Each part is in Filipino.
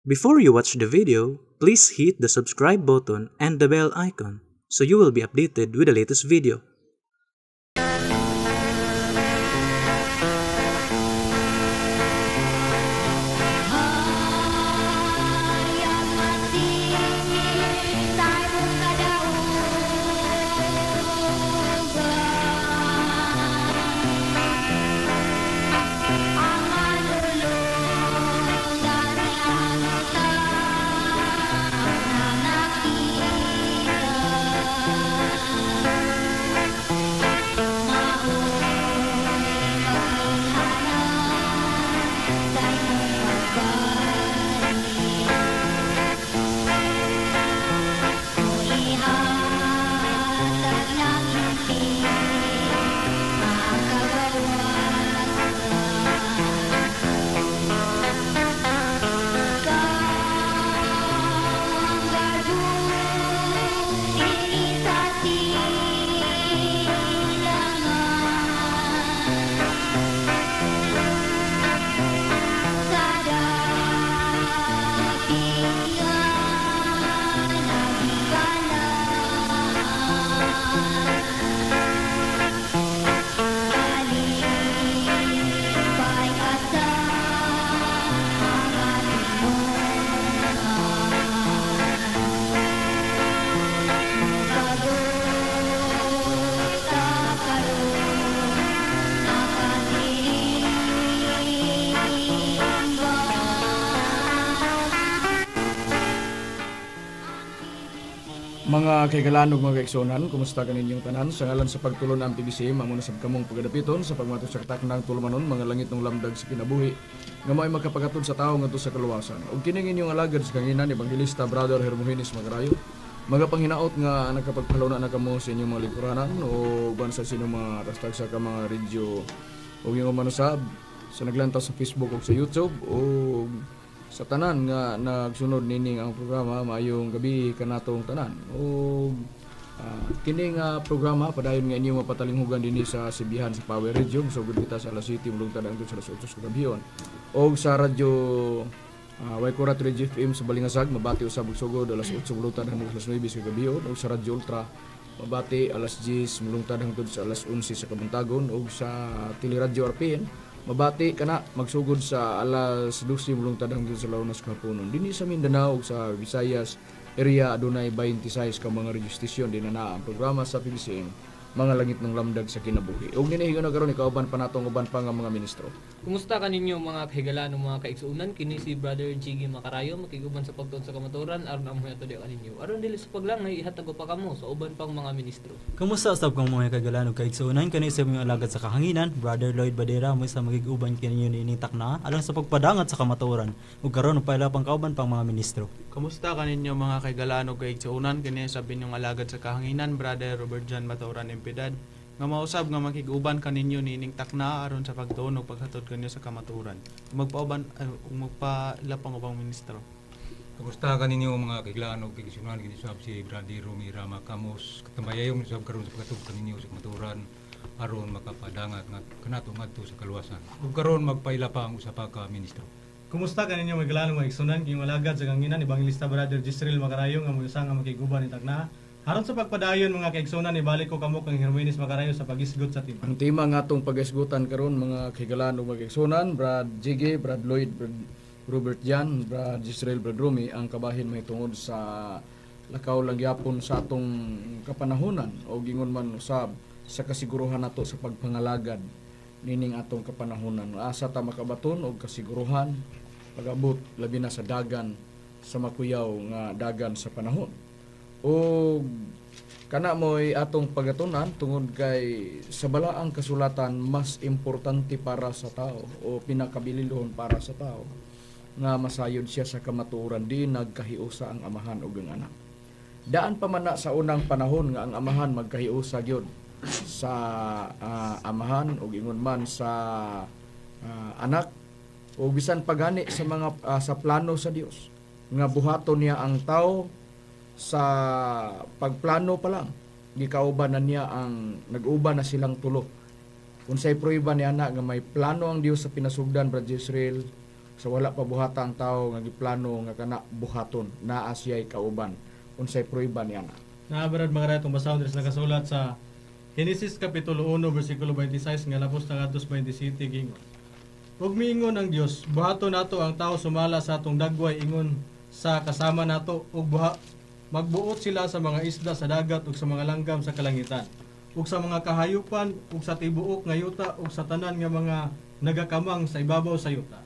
Before you watch the video, please hit the subscribe button and the bell icon so you will be updated with the latest video. Mga kaigalan ug mga kaigsunan, kumusta kaninyong tanan? Sa ngalan sa pagtulon ang PBC, mamuna sab kamong pagadapiton sa pagmatusaktak ng tulumanon mga langit ng lamdag sa kinabuhi nga mo'y magkapagatod sa tao ngadto sa kaluwasan. Ug kining inyong alagad sa kanginan Evangelista Brother Hermogenes Magarayo, mga panghinaot nga nagkapagpaluna na kamo sa inyong mga lingkuranan o ban sa sino mga rastag sa ka mga radyo o yung manusab sa naglantaw sa Facebook o sa YouTube o sa tanan nga nagsunod nining ang programa maayong gabi kanatong tanan o kini nga programa padayon nga inyong mapatalinghugan dinhi sa Sibihan sa Power Radio so kita sa alas 7 mulungtad hangtod sa alas 8 sa gabion o sa radyo Waikurat Radio FM sa Balingasag mabati usab og sugod alas 8 mulungtad hangtod sa alas 9 sa gabion o sa Radyo Ultra mabati alas 10 mulungtad hangtod sa alas 11 sa Kabuntagon o sa Teleradyo RPN mabati kana magsugod sa alas 12 mulungtad hangtod sa Launas kahaponon dinhi sa Mindanao ug sa Visayas area adunay 26 ka mga radio station dinana ang programa sa PBCN mga langit ng lamdag sa kinabuhi ug ninihigaw na karon ikauban pa natong uban pa nga mga ministro. Kumusta kaninyo mga kahigalan ng mga kaigsuunan kini si Brother Jiggy Macarayo makiguban sa pagtuon sa kamaturan aron amo ato di kaninyo aron dili sa paglangay ihatag ko pa kamo sa uban pang mga ministro. Kumusta usab kang mga kahigalan ug kaigsuunan kani sa mga alagad sa kahanginan Brother Lloyd Badera mo sa magiguban kaninyo niining takna alang sa pagpadangat sa kamaturan ug karon paila pang kauban pang mga ministro. Kumusta kaninyo mga kahigalan ug kaigsuunan kini sa binyong alagad sa kahanginan Brother Robert John Matauran Impedad nga mausab nga makiguban kaninyo nining takna aron sa pagtuon ug paghatod kanyo sa kamaturan. Magpauban magpalapang ubang ministro. Kumusta kaninyo mga kahigalan ug kaigsuunan kini sab si Brother Romy Rama Camus katambayayong sab karon sa paghatod kaninyo sa kamaturan aron makapadangat nga kanato ngadto sa kaluwasan. Ug karon magpaila pa ang usa pa ka ministro. Kumusta kaninyo mga kahigalan mga igsunan kini alagad sa kanginan Evangelista Brother Jisrael Macarayo nga moyusa nga makiguban ni takna aron sa pagpadayon mga kaigsunan ibalik ko kamo kang Hermogenes Macarayo sa pagisgot sa tema. Ang tema nga atong pagisgutan karon mga kahigalan ug mga kaigsunan Brad Jiggy, Brad Lloyd, Brad Robert Jan, Brad Jisrael, Brad Romy ang kabahin may tungod sa lakaw lang gyapon sa atong kapanahonan o gingon man usab sa kasiguruhan nato sa pagpangalagad nining atong kapanahonan. Asa ta makabaton og kasiguruhan pag-abot labi na sa dagan sa makuyaw nga dagan sa panahon. O kana mo'y atong pagatunan tungod kay sa balaang kasulatan mas importante para sa tao o pinakabililhon para sa tao nga masayod siya sa kamatuoran di nagkahiusa ang amahan ug ang anak. Daan pa man na sa unang panahon nga ang amahan magkahiusa gyud sa amahan ug ingon man sa anak o bisan pagani sa mga sa plano sa Dios nga buhaton niya ang tao sa pagplano pa lang gikauban na niya ang nag-uban na silang tulo unsay prueba ni ana nga may plano ang Dios sa pinasugdan Brad Israel Sa wala pa buhata ang tao nga giplano nga kana buhaton naa siya'y kauban. Unsay pruiba niya na? Naabarad mga ratong basahon diri sa nakasulat sa Genesis Kapitulo 1, versikulo 26, nga lapos na katos 27, gingon. Ug miingon ang Dios, buhaton nato ang tao sumala sa atong dagway ingon sa kasama nato, ug magbuot sila sa mga isda sa dagat ug sa mga langgam sa kalangitan, ug sa mga kahayupan, ug sa tibuok nga yuta, ug sa tanan nga mga nagakamang sa ibabaw sa yuta.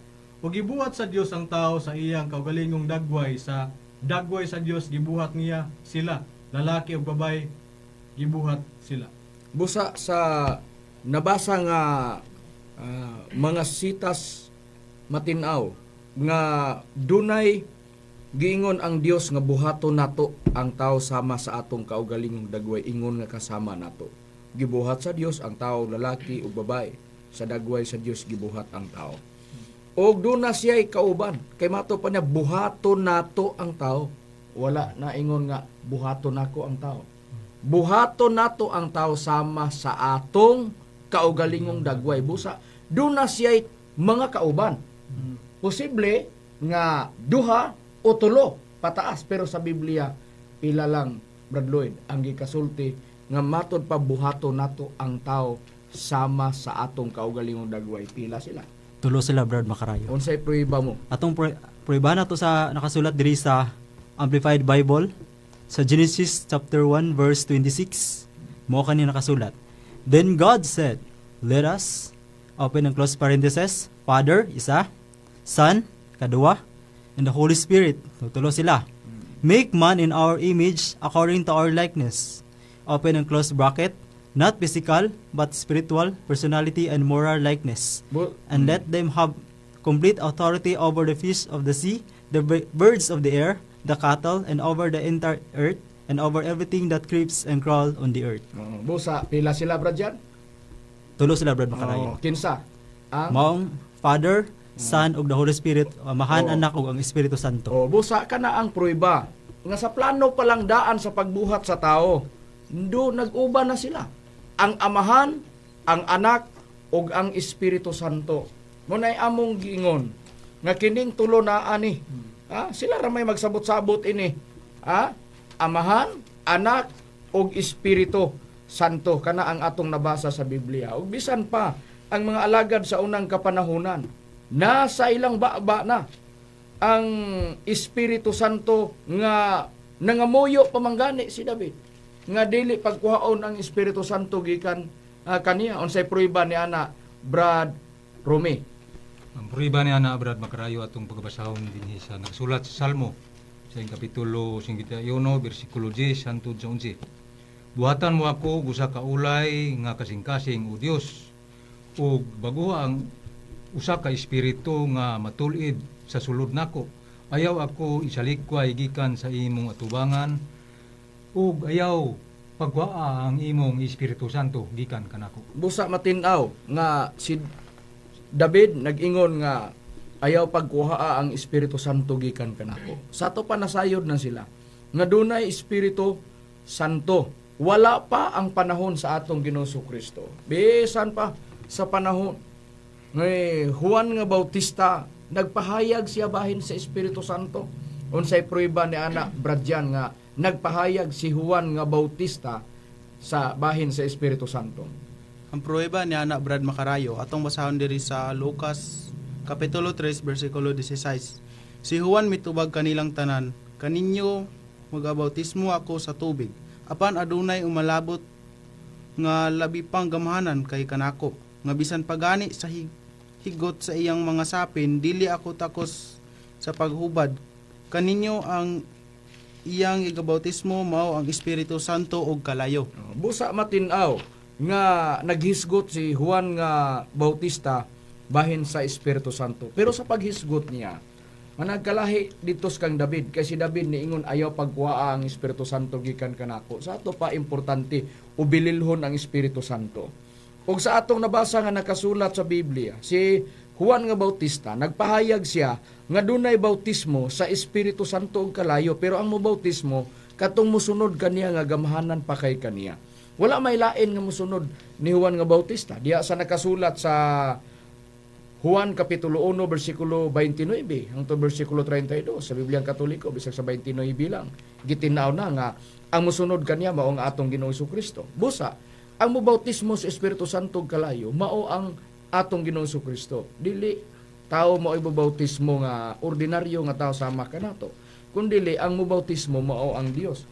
Ug gibuhat sa Dios ang tao sa iyang kaugalingong dagway, sa dagway sa Dios gibuhat niya sila, lalaki ug babae gibuhat sila. Busa sa nabasa nga mga sitas matinaw nga dunay giingon ang Dios nga buhaton nato ang tao sama sa atong kaugalingong dagway, ingon nga kasama nato. Gibuhat sa Dios ang tao lalaki ug babae, sa dagway sa Dios gibuhat ang tao. Og duna siya'y kauban, kay mato pa niya buhaton nato ang tao. Wala na ingon nga buhaton nako ang tao. Buhaton nato ang tao sama sa atong kaugalingong dagway. Busa, duna siya'y mga kauban. Posible nga duha o tulo pataas, pero sa Biblia pila lang, Brad Lloyd, ang gikasulti nga matod pa buhaton nato ang tao sama sa atong kaugalingong dagway. Pila sila? Tulo sila, Brad Makarayo. Unsay pruiba mo? Atong pruiba na to sa nakasulat diri sa Amplified Bible sa Genesis chapter 1 verse 26. Mo kani nakasulat. Then God said, let us, open and close parenthesis, Father, isa, Son, kadua, and the Holy Spirit, tulo sila. Make man in our image according to our likeness. Open and close bracket, not physical, but spiritual, personality, and moral likeness. And let them have complete authority over the fish of the sea, the birds of the air, the cattle, and over the entire earth, and over everything that creeps and crawls on the earth. Busa, pila sila, Brad, dyan? Tulo sila, Brad Makarayo. Kinsa? Ang? Maong Father, Son, ug the Holy Spirit, Amahan, Anak, ug ang Espiritu Santo. Busa ka na ang pruiba. Nga sa plano palang daan sa pagbuhat sa tao, do nag-uba na sila. Ang Amahan, ang Anak, ug ang Espiritu Santo. Munay among giingon nga kining tulo na ani. Sila ra may magsabot-sabot ini. Amahan, Anak, ug Espiritu Santo, kana ang atong nabasa sa Biblia. Ug bisan pa ang mga alagad sa unang kapanahunan, nasa ilang baba na ang Espiritu Santo nga nangamuyo pamanggani si David. Nga dili pagkuhaon ang Espiritu Santo gikan kaniya. Unsay pruiba ni ana, Brad Romy? Ang pruiba ni ana, Brad Makarayo, atong pagbasahon dinhi sa nagsulat sa Salmo sa kapitulo 51 bersikulo 10 hangtod sa 11. Buhatan mo ako usa ka ulay nga kasing-kasing o Dios, ug baguha ang usa ka espiritu nga matulid sa sulod nako. Ayaw ako isalikway gikan sa imong atubangan, ug ayaw pagwaa ang imong Espiritu Santo gikan kanako. Busa matinaw nga si David nag-ingon nga ayaw pagkuhaa ang Espiritu Santo gikan kanako. Sa to pa nasayod na sila nga dunay Espiritu Santo. Wala pa ang panahon sa atong Ginoo Kristo. Bisan pa sa panahon ngay Juan nga Bautista, nagpahayag siya bahin sa Espiritu Santo. Unsay pruiba ni ana, Bradyan, nga nagpahayag si Juan nga Bautista sa bahin sa Espiritu Santo? Ang pruweba ni anak Brad Makarayo atong basahon diri sa Lucas kapitulo 3 bersikulo 16. Si Juan mitubag kanilang tanan, kaninyo magabautismo ako sa tubig, apan adunay umalabot nga labi pang gamhanan kay kanako, nga bisan pagani sa higot sa iyang mga sapin, dili ako takos sa paghubad. Kaninyo ang iyang igabautismo mao ang Espiritu Santo og kalayo. Busa matinaw nga naghisgot si Juan nga Bautista bahin sa Espiritu Santo. Pero sa paghisgot niya, managkalahi ditos kang David, kay si David niingon ayaw pagkuha ang Espiritu Santo gikan kanako. Sa ato pa importante ubililhon ang Espiritu Santo. Ug sa atong nabasa nga nakasulat sa Biblia, si Juan nga Bautista nagpahayag siya nga dunay bautismo sa Espiritu Santo ug kalayo, pero ang mobautismo katong musunod kaniya nga gamhanan pa kay kaniya. Wala may lain nga musunod ni Juan nga Bautista. Diya sa nakasulat sa Juan Kapitulo 1, versikulo 29, hangtod versikulo 32, sa Bibliang Katoliko, bisag sa 29 lang, gitinaw na nga, ang musunod kaniya, mao nga atong Ginoong Kristo. Busa, ang mubautismo sa Espiritu Santo kalayo, mao ang atong Ginoong Kristo. Dili, tao mo ay mubautismo nga, ordinaryo nga tao sama ka nato. Kundili, ang mubautismo mao ang Dios.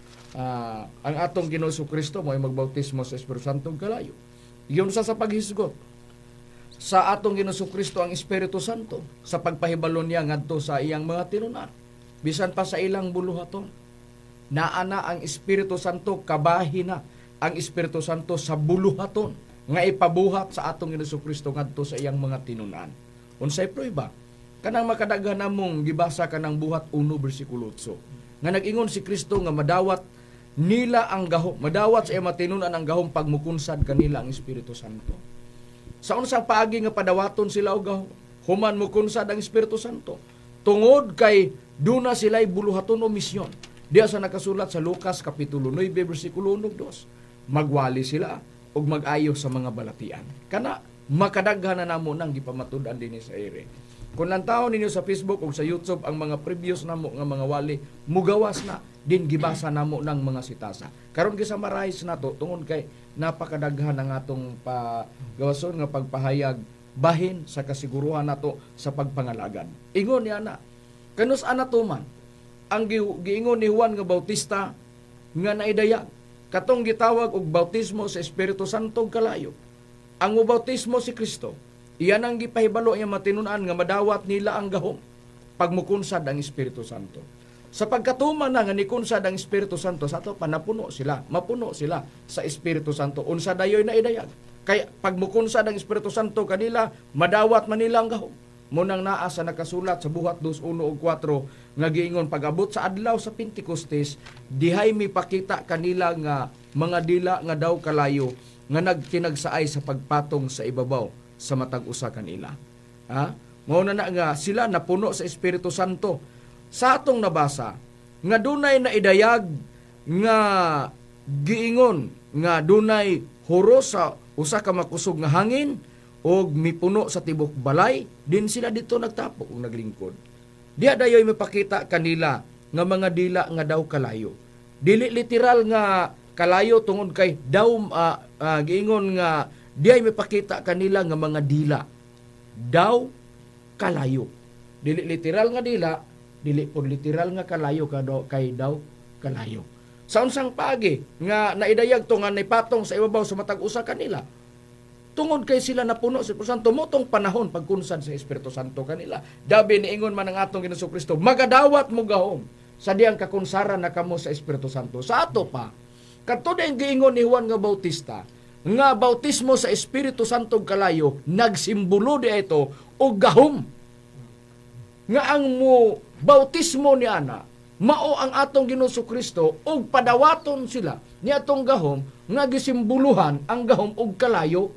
Ang atong Ginoong Kristo mo ay magbautismo sa Espiritu Santo kalayo. Yun sa paghisgot sa atong Ginoong Kristo ang Espiritu Santo sa pagpahibalo niya ngadto sa iyang mga tinunan. Bisan pa sa ilang buluhaton, naana ang Espiritu Santo, kabahin na ang Espiritu Santo sa buluhaton nga ipabuhat sa atong Ginoong Kristo ngadto sa iyang mga tinunan. Unsay prueba? Kanang makadaghan namong gibasa kanang buhat 1 bersikulo 8 nga nag-ingon si Kristo nga madawat nila ang gahom, madawat sa iyang matinunan ang gahom pagmukunsad kanila ang Espiritu Santo. Sa unsang paagi nga padawaton sila og gahom, human mukunsad ang Espiritu Santo. Tungod kay duna sila'y buluhaton o misyon. Diya sa nakasulat sa Lucas Kapitulo 9, versikulo 1-2. Magwali sila og mag-ayo sa mga balatian. Kana, makadaghan na namo nang gipamatud-an din sa ere. Kung nantaon ninyo sa Facebook o sa YouTube ang mga previous namo nga mga wali, mugawas na din gibasa namo ng mga sitasa. Karon gisamarais nato tungod kay napakadaghan ang atong pagawason nga pagpahayag bahin sa kasiguruhan nato sa pagpangalagad. Ingon niya na, kanus anatuman ang giingon ni Juan nga Bautista nga naidayag katong gitawag og bautismo sa Espiritu Santo kalayo. Ang bautismo si Kristo, iyan ang gipahibalo niya matinunan nga madawat nila ang gahom pagmukunsad ang Espiritu Santo. Sa pagkatuman na nga nikunsad ang Espiritu Santo sa ato, mapuno sila sa Espiritu Santo. Unsa dayoy na idayag. Kaya pagmukunsad ang Espiritu Santo kanila, madawat man nila ang gahom. Munang naa sa nakasulat sa buhat 2:1 ug 4 nga giingon pag-abot sa adlaw sa Pentecostes, dihay mipakita kanila nga mga dila nga daw kalayo nga nagkinagsaay sa pagpatong sa ibabaw sa matag usa kanila. Mao na nga sila napuno sa Espiritu Santo. Sa atong nabasa nga dunay na idayag nga giingon nga dunay huro sa usa ka makusog nga hangin og mipuno sa tibok balay, din sila dito nagtapok ug naglingkod. Diya dayoy mapakita kanila nga mga dila nga daw kalayo. Dili literal nga kalayo tungod kay daw giingon nga diay mapakita kanila nga mga dila daw kalayo. Dili literal nga dila, dili po literal nga kalayo kay daw kalayo. Sa unsang paagi nga naidayag to nga naipatong sa ibabaw sa matag usa kanila. Tungod kay sila napuno sa Espiritu Santo motong panahon pagkunsad sa Espiritu Santo kanila. Dabi niingon man ang atong Ginoong Kristo, magadawat mo gahom sa diyang kakunsaran na kamo sa Espiritu Santo. Sa ato pa, kadto din giingon ni Juan nga Bautista, nga bautismo sa Espiritu Santo kalayo nagsimbolo di ito og gahom. Nga ang mo bautismo ni ana mao ang atong Ginoong Kristo og padawaton sila ni atong gahom nga gisimbuluhan ang gahom og kalayo.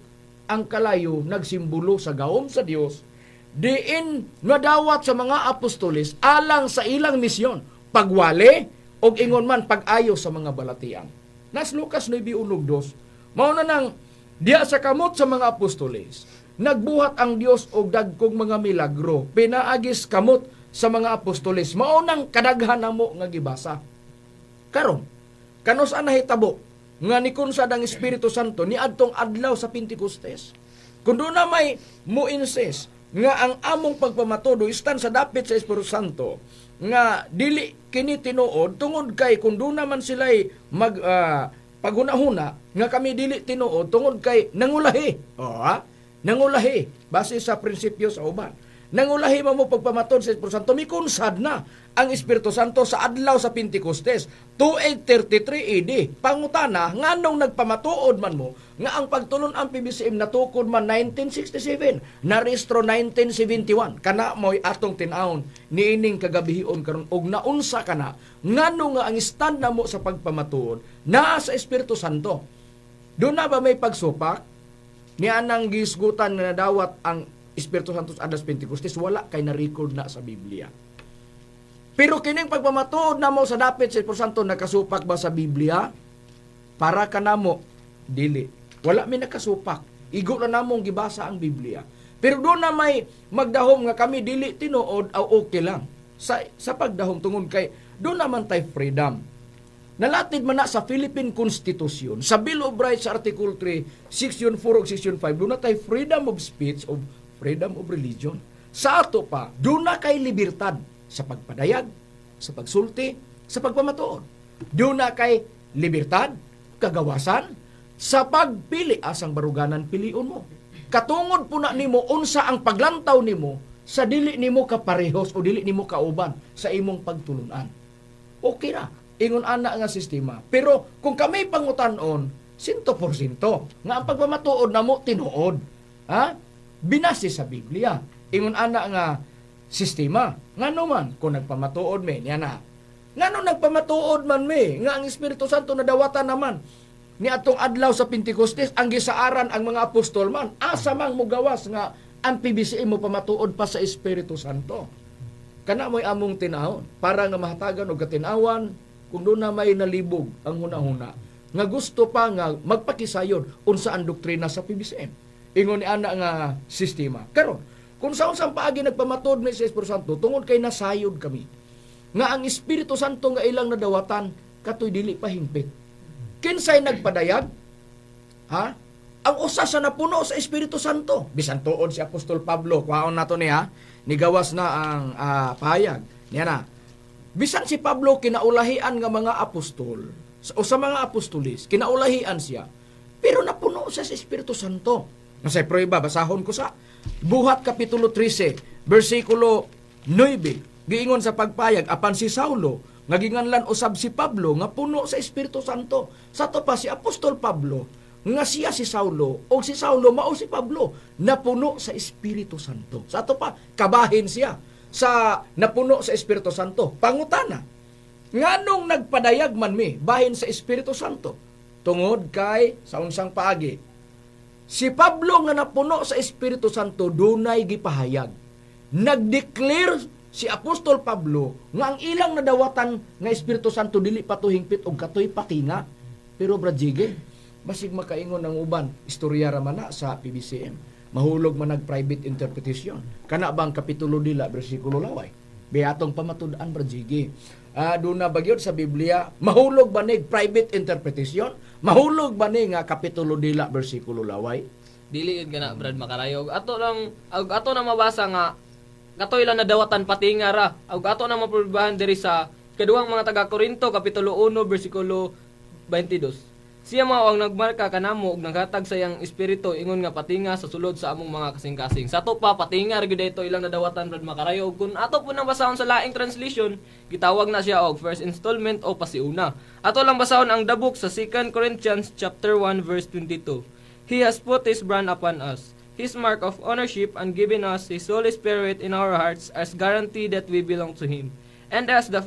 Ang kalayo nagsimbolo sa gahom sa Dios diin nadawat sa mga apostoles alang sa ilang misyon pagwali og ingon man pag-ayo sa mga balatian. Nas Lucas 9:1-2 mao na nang diya sa kamot sa mga apostoles nagbuhat ang Dios og dagkong mga milagro pinaagis kamot sa mga apostoles mao nang kadaghan namo nga gibasa. Karon kanos ana hitabo nga nikunsad ang Espiritu Santo ni adtong adlaw sa Pentecostes. Kun doon na may mo-insist nga ang among pagpamatudo istan sa dapit sa Espiritu Santo nga dili kini tinuod tungod kay kun doon naman sila'y paghuna-huna nga kami dili tinuod tungod kay nangulahi. Nangulahi base sa prinsipyo sa uban. Nangulahi mo pagpamatod sa Espiritu Santo mikunsad na ang Espiritu Santo sa adlaw sa Pentecostes 2833 AD. Pangutana nganong nagpamatuod man mo nga ang pagtulon ang PBCM natukod man 1967 narehistro 1971 kana mo'y atong tinawon niining kagabihon karon og naunsa kana ngano nga ang stand na mo sa pagpamatuod naa sa Espiritu Santo. Doon na ba may pagsupak ni anang gisgutan nga nadawat ang Espiritu Santo sa adlaw sa Pentecostes? Wala kay na-record na sa Biblia. Pero kining pagpamatuod na mo sa dapit sa Espiritu Santo nakasupak ba sa Biblia? Para ka namo dili. Wala mi nakasupak. Igo na namong gibasa ang Biblia. Pero doon na may magdahom nga kami dili tinuod o okay lang. Sa pagdahom tungod kay doon naman tay freedom. Nalatid man na sa Philippine Constitution, sa Bill of Rights sa Article 3, Section 4 ug Section 5, doon na tay freedom of speech of freedom of religion. Sa ato pa, doon na kay libertad sa pagpadayag, sa pagsulti, sa pagpamatuod. Doon na kay libertad, kagawasan, sa pagpili asang baruganan piliun mo. Katungod po na nimo unsa ang paglantaw nimo sa dili nimo kaparehos o dili nimo kauban sa imong pagtulunan. Okay ra, ingon ana nga sistema. Pero kung kami pangutanon, 100% nga ang pagpamatuod namo tinuod. Ha? Binase sa Biblia. Ingon ana nga sistema. Ngano man kung nagpamatuod me niya na. Ngano nagpamatuod man me nga ang Espiritu Santo nadawatan naman ni atong adlaw sa Pentecostes ang gisaaran ang mga apostol man asa mang mugawas nga ang PBCM mo pamatuod pa sa Espiritu Santo. Kana mo'y among tinahon para nga mahatagan og katinawan kung doon na may nalibog ang huna-huna nga gusto pa nga magpakisayod unsa ang doktrina sa PBCM. Ingon ni ana nga sistema. Karon kung sa paagi nagpamatuod ni sa Espiritu Santo tungod kay nasayod kami nga ang Espiritu Santo nga ilang nadawatan katoy dili pa hingpit. Kinsay nagpadayag? Ha? Ang usa sa napuno sa Espiritu Santo. Bisan tuod si Apostol Pablo, kwaon nato niya, nigawas na ang pahayag. Niya na. Bisan si Pablo kinaulahian nga mga apostol, o sa mga apostolis, kinaulahian siya. Pero napuno siya sa Espiritu Santo. Nasa'y prueba, basahon ko sa Buhat Kapitulo 13, versikulo 9. Giingon sa pagpayag, apan si Saulo, ngaginganlan usab si Pablo nga puno sa Espiritu Santo. Sa to pa si Apostol Pablo nga siya si Saulo o si Saulo mao si Pablo napuno sa Espiritu Santo. Sa to pa kabahin siya sa napuno sa Espiritu Santo. Pangutana, nganong nagpadayag man mi bahin sa Espiritu Santo? Tungod kay sa unsang paagi si Pablo nga napuno sa Espiritu Santo dunay gipahayag. Nagdeclare si Apostol Pablo nga ang ilang nadawatan nga Espiritu Santo dili patuhingpit og katoy patinga. Pero Bradjige, basig makaingon ng uban, istorya ra man na sa PBCM. Mahulog man nag-private interpretation. Kana bang kapitulo dila, bersikulo laway. Beatong pamatud-an Bradjige. Doon na bagyod sa Biblia, mahulog ba ni private interpretation? Mahulog ba ni nga kapitulo dila, bersikulo laway? Dili yun ka na, Brad Makarayo. Ato na mabasa nga katoy lang nadawatan patinga ra. Ug ato na mapurbahan diri sa kaduhang mga taga Korinto kapitulo 1 bersikulo 22. Siya mao ang nagmarka kanamo ug naghatag sa iyang espiritu ingon nga patinga sa sulod sa among mga kasing-kasing. Sa to pa patinga ra gyud ito ilang nadawatan Brad Makarayo. Ug kun ato po nang basahon sa laing translation, gitawag na siya og first installment o pasiuna. Ato lang basahon ang dabok sa 2 Corinthians chapter 1 verse 22. He has put his brand upon us, His mark of ownership, and given us His Holy Spirit in our hearts as guarantee that we belong to Him, and as the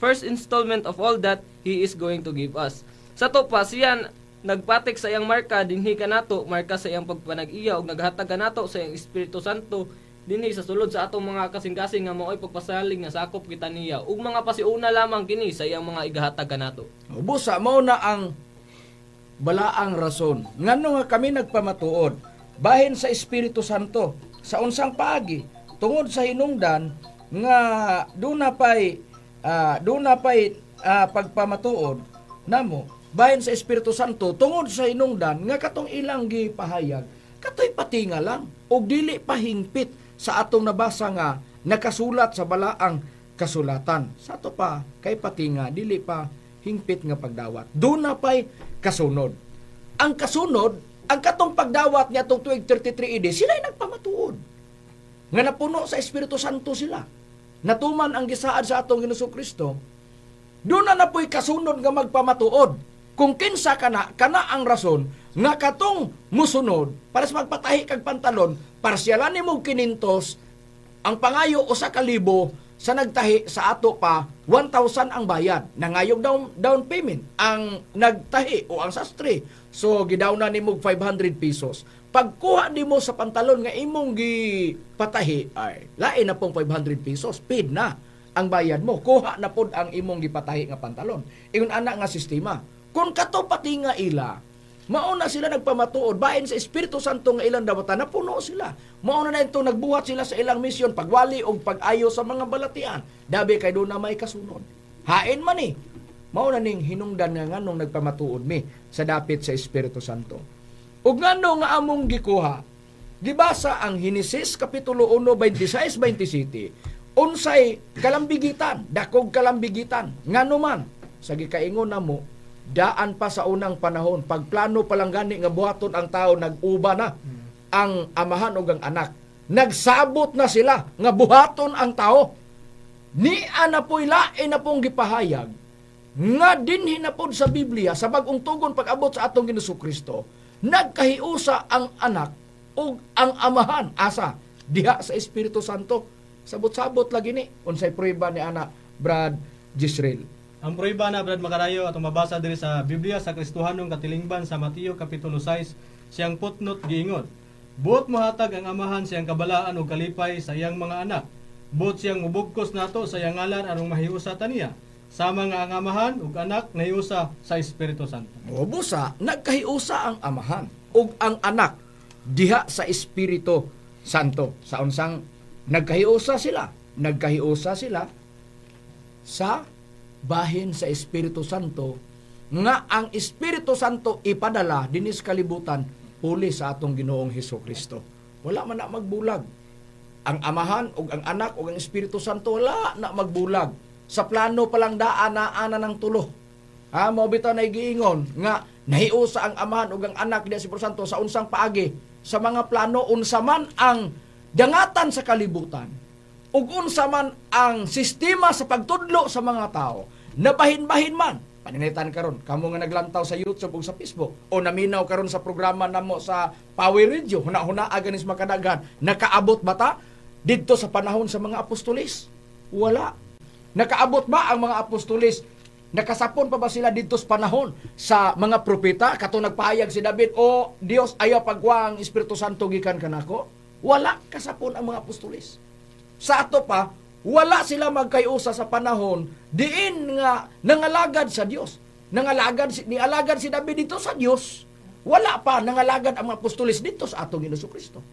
first installment of all that He is going to give us. Sa to pa siya nagpatik sa iyang marka dinhi kanato, marka sa iyang pagpanag-iya ug naghatag kanato sa iyang Espiritu Santo dinhi sa sulod sa atong mga kasing-kasing nga mao'y pagpasalig nga sakop kita niya ug mga pasiuna lamang kini sa iyang mga igahatag kanato. Busa mao na ang balaang rason ngano nga kami nagpamatuod bahin sa Espiritu Santo sa unsang paagi tungod sa hinungdan nga doon na pay pagpamatuod namo bahin sa Espiritu Santo tungod sa hinungdan nga katong ilang gipahayag katoy patinga lang og dili pahingpit sa atong nabasa nga nakasulat sa balaang kasulatan. Sa to pa kay patinga dili pa hingpit nga pagdawat. Doon na pay kasunod. Ang kasunod ang katong pagdawat niya itong tuig 33 AD, sila'y nagpamatuod. Nga napuno sa Espiritu Santo sila. Natuman ang gisaad sa atong Ginoong Kristo. Doon na napoy kasunod nga magpamatuod. Kung kinsa kana ang rason nga katong musunod para sa magpatahi kag pantalon, parsyalan nimo kinintos, ang pangayo o sa 1,000 sa nagtahi sa ato pa 1,000 ang bayad. Nangayog down payment ang nagtahi o ang sastre. So gidawna nimo 500 pesos. Pagkuha nimo sa pantalon nga imong gipatahi ay lain na pong 500 pesos. Paid na ang bayad mo. Kuha na pod ang imong gipatahi nga pantalon. Ingon ana nga sistema. Kung kato pati nga ila Mauna sila nagpamatuod, bahin sa Espiritu Santo nga ilang dawatan, napuno sila. Mauna na ito, nagbuhat sila sa ilang misyon, pagwali o pag-ayo sa mga balatian. Dabi kay doon na may kasunod. Hain man eh. Mauna ning hinungdan nga nung nagpamatuod mi sa dapit sa Espiritu Santo. Ug ngano nga among gikuha, gibasa ang Henesis Kapitulo 1, 26-27, unsay kalambigitan, dakog kalambigitan, ngano man, sa gikaingon na mo, daan pa sa unang panahon, pagplano pa lang gani nga buhaton ang tao, nag-uba na ang amahan ug ang anak. Nagsabot na sila nga buhaton ang tao. Ni ana po'y lain na pong gipahayag nga dinhi na pod sa Biblia sa bagong tugon pag-abot sa atong Ginoong Kristo, nagkahiusa ang anak ug ang amahan asa diha sa Espiritu Santo. Sabot-sabot lagi ni unsay prueba ni ana Brad Gisrael. Ang prueba na Brad Makarayo atong mabasa diri sa Biblia sa Kristohanong katilingban sa Mateo Kapitulo 6 siyang putnot giingon. Buot mohatag ang amahan siyang kabalaan ug kalipay sa iyang mga anak. Buot siyang mubugkos nato sa iyang ngalan aron mahiusa taniya. Sama nga ang amahan ug anak nahiusa sa Espiritu Santo. O busa, nagkahiusa ang amahan ug ang anak diha sa Espiritu Santo. Sa unsang nagkahiusa sila? Nagkahiusa sila sa bahin sa Espiritu Santo nga ang Espiritu Santo ipadala dinis kalibutan puli sa atong Ginoong Hesukristo. Wala man na magbulag. Ang amahan ug ang anak ug ang Espiritu Santo wala na magbulag. Sa plano pa lang daan na ana ng tulo. Mao bitaw na giingon nga nahiusa ang amahan ug ang anak diha sa Espiritu Santo sa unsang paagi sa mga plano unsa man ang dangatan sa kalibutan ug unsa man ang sistema sa pagtudlo sa mga tao, nabahin-bahin man. Paninitan karon kamo nga naglantaw sa YouTube ug sa Facebook o naminaw karon sa programa namo sa Power Radio, huna-huna aganis makadaghan, nakaabot ba ta didto sa panahon sa mga apostolis? Wala. Nakaabot ba ang mga apostolis? Nakasapon pa ba sila didto sa panahon sa mga propeta katong nagpahayag si David, "O Dios, ayaw pagwa ang Espiritu Santo gikan kanako"? Wala kasapon ang mga apostolis. Sa ato pa, wala sila magkayusa sa panahon diin nga nangalagad sa Dios. Nialagad si David dito sa Dios. Wala pa nangalagad ang mga apostolis dito sa atong Ginoong Kristo.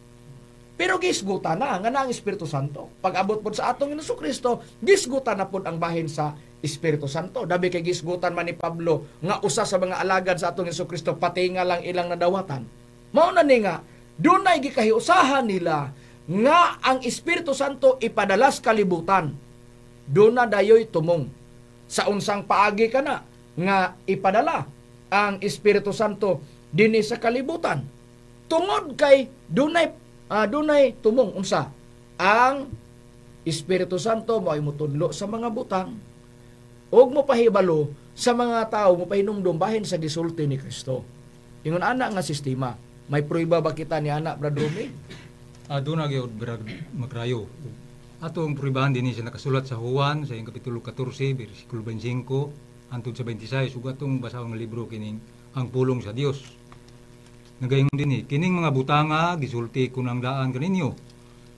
Pero gisgutan na nga ang Espiritu Santo. Pag-abot po sa atong Ginoong Kristo, gisgutan na po ang bahin sa Espiritu Santo. Dabi kay gisgutan man ni Pablo nga usa sa mga alagad sa atong Ginoong Kristo pati nga lang ilang nadawatan. Mao na ni nga dunay gikahiusahan nila nga ang Espiritu Santo ipadalas kalibutan. Doon na dayoy tumong. Sa unsang paagi ka na nga ipadala ang Espiritu Santo dinhi sa kalibutan. Tungod kay dunay tumong unsa ang Espiritu Santo mao'y mutudlo sa mga butang ug mopahibalo sa mga tao mopahinumdum bahin sa gisulti ni Kristo. Ingon ana nga sistema. May prueba ba kita ni ana Brad Romy? Doon na gyud Brad Makrayo. Atong pruibahan din siya nakasulat sa Juan sa Kapitulo 14, versikulo 25 hangtod sa 26 ug atong basahon nga libro kining ang pulong sa Dios. Nagaingon din kining mga butanga gisulti ko ng daan kaninyo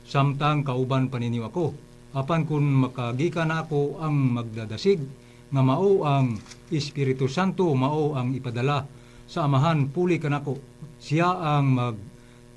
samtang kauban pa ninyo ako. Apan kun makagikan na ako ang magdadasig nga mao ang Espiritu Santo, mao ang ipadala sa amahan puli kanako. Siya ang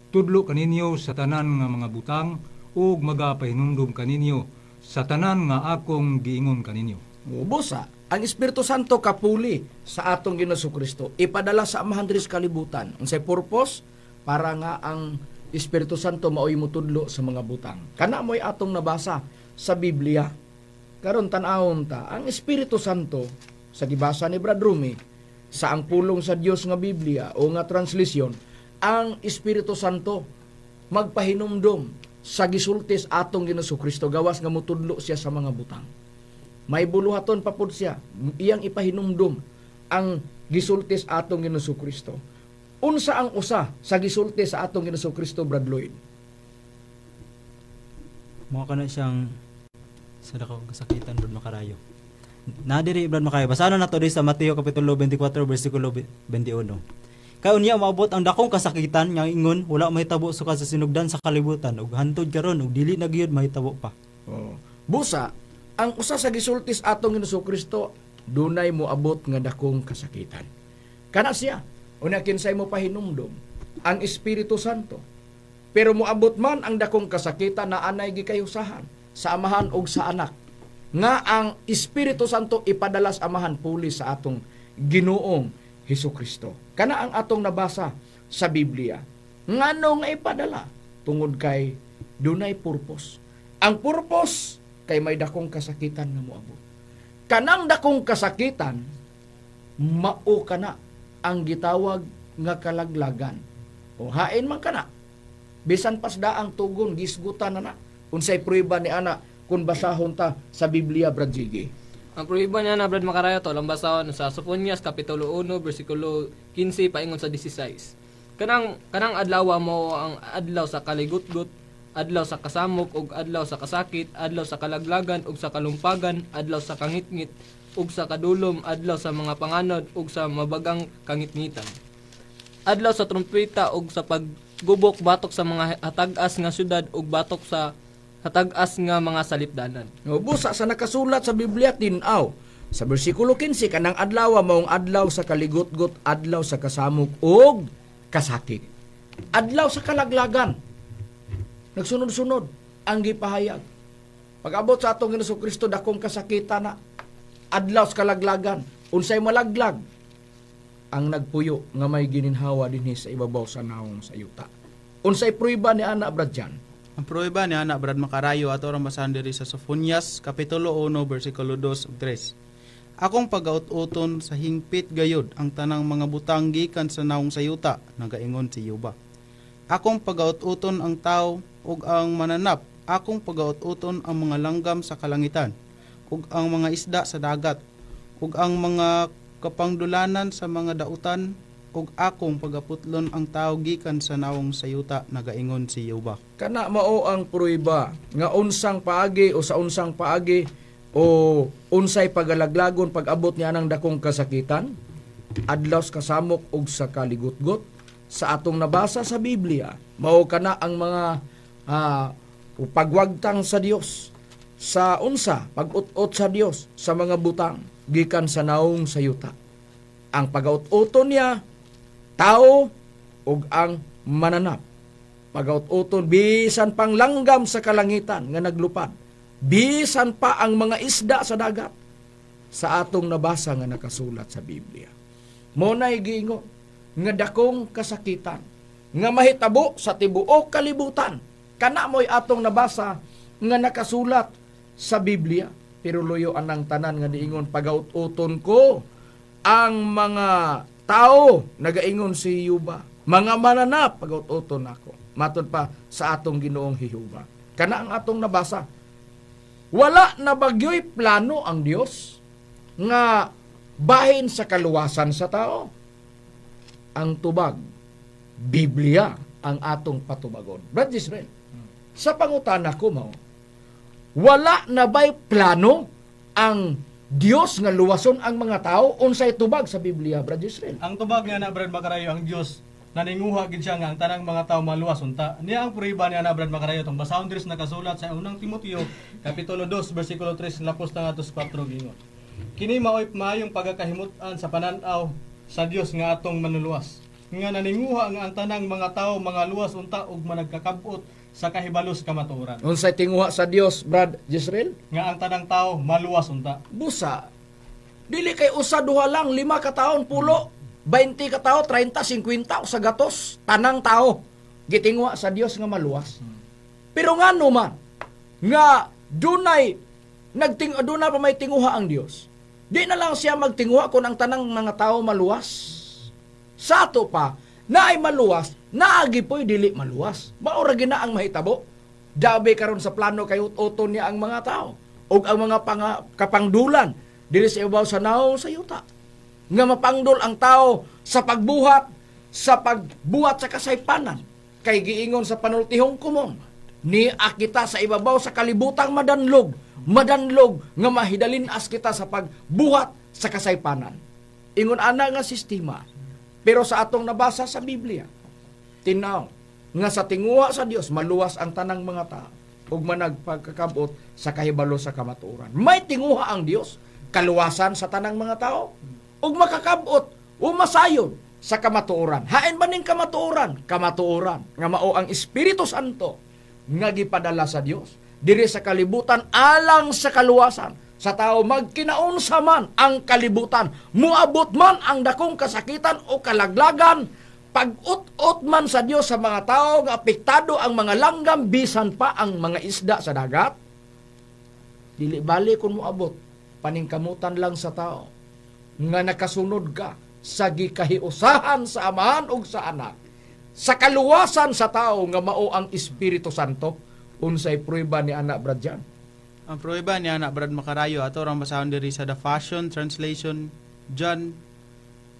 tudlo kaninyo sa tanan nga mga butang ug magapahinumdum kaninyo sa tanan nga akong giingon kaninyo. Busa, ang Espiritu Santo kapuli sa atong Ginoong Kristo ipadala sa amahan diri sa kalibutan. Unsay purpose? Para nga ang Espiritu Santo mao'y mutudlo sa mga butang. Kana mo'y atong nabasa sa Biblia. Karon tan-awon ta, ang Espiritu Santo sa gibasa ni Brad Rumi sa ang pulong sa Dios nga Biblia o nga translisyon, ang Espiritu Santo magpahinumdom sa gisultis atong Ginoong Kristo gawas nga mutudlo siya sa mga butang. May buluhaton pa pud siya, iyang ipahinumdom ang gisultis atong Ginoong Kristo. Unsa ang usa sa gisultis sa atong Ginoong Kristo, Brad Lloyd? Mga kana siyang sa dakong kasakitan Brad Makarayo. Nadiri Brad Makarayo. Basahan na to sa Mateo Kapitulo 24 versikulo 21. Kayon niya maabot ang dakong kasakitan nga ingon wala mahitabo suka sa sinugdan sa kalibutan ug hantod karon ug dili na gyud mahitabo pa. Busa, ang usa sa gisultis atong Ginoong Kristo dunay moabot nga dakong kasakitan. Kana siya Una kinsay mo pahinumdom ang Espiritu Santo. Pero moabot man ang dakong kasakitan na anay gikayusahan sa amahan og sa anak. Nga ang Espiritu Santo ipadalas amahan puli sa atong Ginoong Hesukristo. Kana ang atong nabasa sa Biblia. Ngano nga ipadala? Tungod kay dunay purpose. Ang purpose kay may dakong kasakitan nga moabot. Kanang dakong kasakitan, mao kana ang gitawag nga kalaglagan. O hain man kana. Bisan pasda ang tugon, gisgutan na na. Unsay prueba ni ana kung basahon ta sa Biblia, Brad Jiggy. Ang prueba niya na Brad Makarayo to, lang basahon sa Sophonias Kapitulo 1, versikulo 15, paingon sa 16. Kanang adlaw mo ang adlaw sa kaligutgut, adlaw sa kasamok, ug adlaw sa kasakit, adlaw sa kalaglagan, ug sa kalumpagan, adlaw sa kangitngit, ug sa kadulom, adlaw sa mga panganod, ug sa mabagang kangitngitan. Adlaw sa trumpeta, ug sa paggubok batok sa mga hatag-as nga syudad, ug batok sa hatag-as nga mga salipdanan. Busa sa nakasulat sa Biblia, tinaw. Sa versikulo 15, kanang adlaw maong adlaw sa kaligutgut, adlaw sa kasamok, ug kasakit. Adlaw sa kalaglagan. Nagsunod-sunod ang gipahayag. Pag-abot sa atong Ginoong Kristo, dakong kasakitan na. Adlaw sa kalaglagan. Unsay malaglag? Ang nagpuyo nga may gininhawa dinhi sa ibabaw sa naong sa yuta. Unsay prueba ni ana, Brad Jan? Ang prueba ni ana Brad Makarayo ato ang basahan diri sa Sophonias Kapitulo 1 versikulo 2 ug 3. Akong pagaut-uton sa hingpit gayod ang tanang mga butang gikan sa naong sa yuta, nagaingon si Yuba. Akong pagaut-uton ang tao ug ang mananap, akong pagaut-uton ang mga langgam sa kalangitan, ug ang mga isda sa dagat, ug ang mga kapangdulanan sa mga dautan, ug akong pagaputlon ang tao gikan sa nawong sayuta, nagaingon si Yuba. Kana mao ang prueba nga unsang paagi o sa unsang paagi o unsay pagalaglagon pag-abot niya ng dakong kasakitan, adlaw sa kasamok ug sa kaligutgot sa atong nabasa sa Biblia. Mao kana ang mga pagwagtang sa Dios, sa unsa pag-ut-ot sa Dios sa mga butang gikan sa naong sayuta. Ang pag-ut-uton niya tao ug ang mananap. Pag-ut-uton bisan pang langgam sa kalangitan nga naglupad. Bisan pa ang mga isda sa dagat. Sa atong nabasa nga nakasulat sa Biblia. Monay giingon nga dakong kasakitan nga mahitabo sa tibuok kalibutan. Kana mo'y atong nabasa nga nakasulat sa Biblia. Pero luyo anang tanan nga diingon pag-ut-uton ko ang mga tao, nagaingon si Yuba. Mga mananap, pag-ut-uton ako. Matod pa sa atong Ginoong Jehova. Kana ang atong nabasa. Wala na bagyo'y plano ang Dios nga bahin sa kaluwasan sa tao. Ang tubag, Biblia ang atong patubagon. Brad Israel, sa pangutana ko mo, wala na ba'y plano ang Dios nga luwason ang mga tao? Unsay tubag sa Biblia, Brad Israel? Ang tubag nga na Brad Makarayo, ang Dios naninguha gid siya nga ang tanang mga tao maluwas unta. Niya ang prueba niya na Brad Makarayo tong basahon diri sa nakasulat sa unang Timoteo kapitulo 2 bersikulo 3 lapos na atos 4 gingon. Kini maoy maayong pagakahimutan sa pananaw sa Dios nga atong manuluwas. Nga naninguha nga ang tanang mga tao mga luwas unta ug managkakabot sa kahibalos kamatuoran. Unsay tinguha sa Dios, Brad Israel? Nga ang tanang tao maluwas unta. Busa. Dili kay usa duha lang 5 ka taon pulo. 20 ka tao, 30, 50 sa gatos, tanang tao gitingwa sa Dios nga maluwas. Pero ngano man nga dunay dunay pa may tinguha ang Dios. Di na lang siya magtinguha kung ang tanang mga tao maluwas. Sa ato pa naay maluwas, naagi po'y dili maluwas. Maura gina ang mahitabo. Dabe karon sa plano kay uton niya ang mga tao ug ang mga kapangdulan dili sa ibabaw sa naong sa yuta. Nga mapangdol ang tao sa pagbuhat sa kasaypanan. Kay giingon sa panultihong kumon, ni akita sa ibabaw sa kalibutang madanlog nga mahidalin as kita sa pagbuhat sa kasaypanan. Ingon ana nga sistema. Pero sa atong nabasa sa Biblia, tinaw nga sa tinguha sa Dios maluwas ang tanang mga tao ug managpagkakabot sa kahibalo sa kamatuoran. May tinguha ang Dios kaluwasan sa tanang mga tao ug makakabot o masayon sa kamatuoran. Hain ba ning kamatuoran? Kamatuoran nga mao ang Espiritu Santo nga gipadala sa Dios diri sa kalibutan alang sa kaluwasan sa tao magkinaunsa man ang kalibutan, muabot man ang dakong kasakitan o kalaglagan, pag-ut-ut man sa Dios sa mga tao nga apektado ang mga langgam bisan pa ang mga isda sa dagat. Dili bali kun moabot paningkamutan lang sa tao nga nakasunod ka sa gikahiusahan sa Amahan ug sa Anak, sa kaluwasan sa tao nga mao ang Espiritu Santo. Unsay prueba ni anak Brad Jan? Ang prueba ni anak Brad Macarayo ato rang basahon diri sa The Passion Translation, John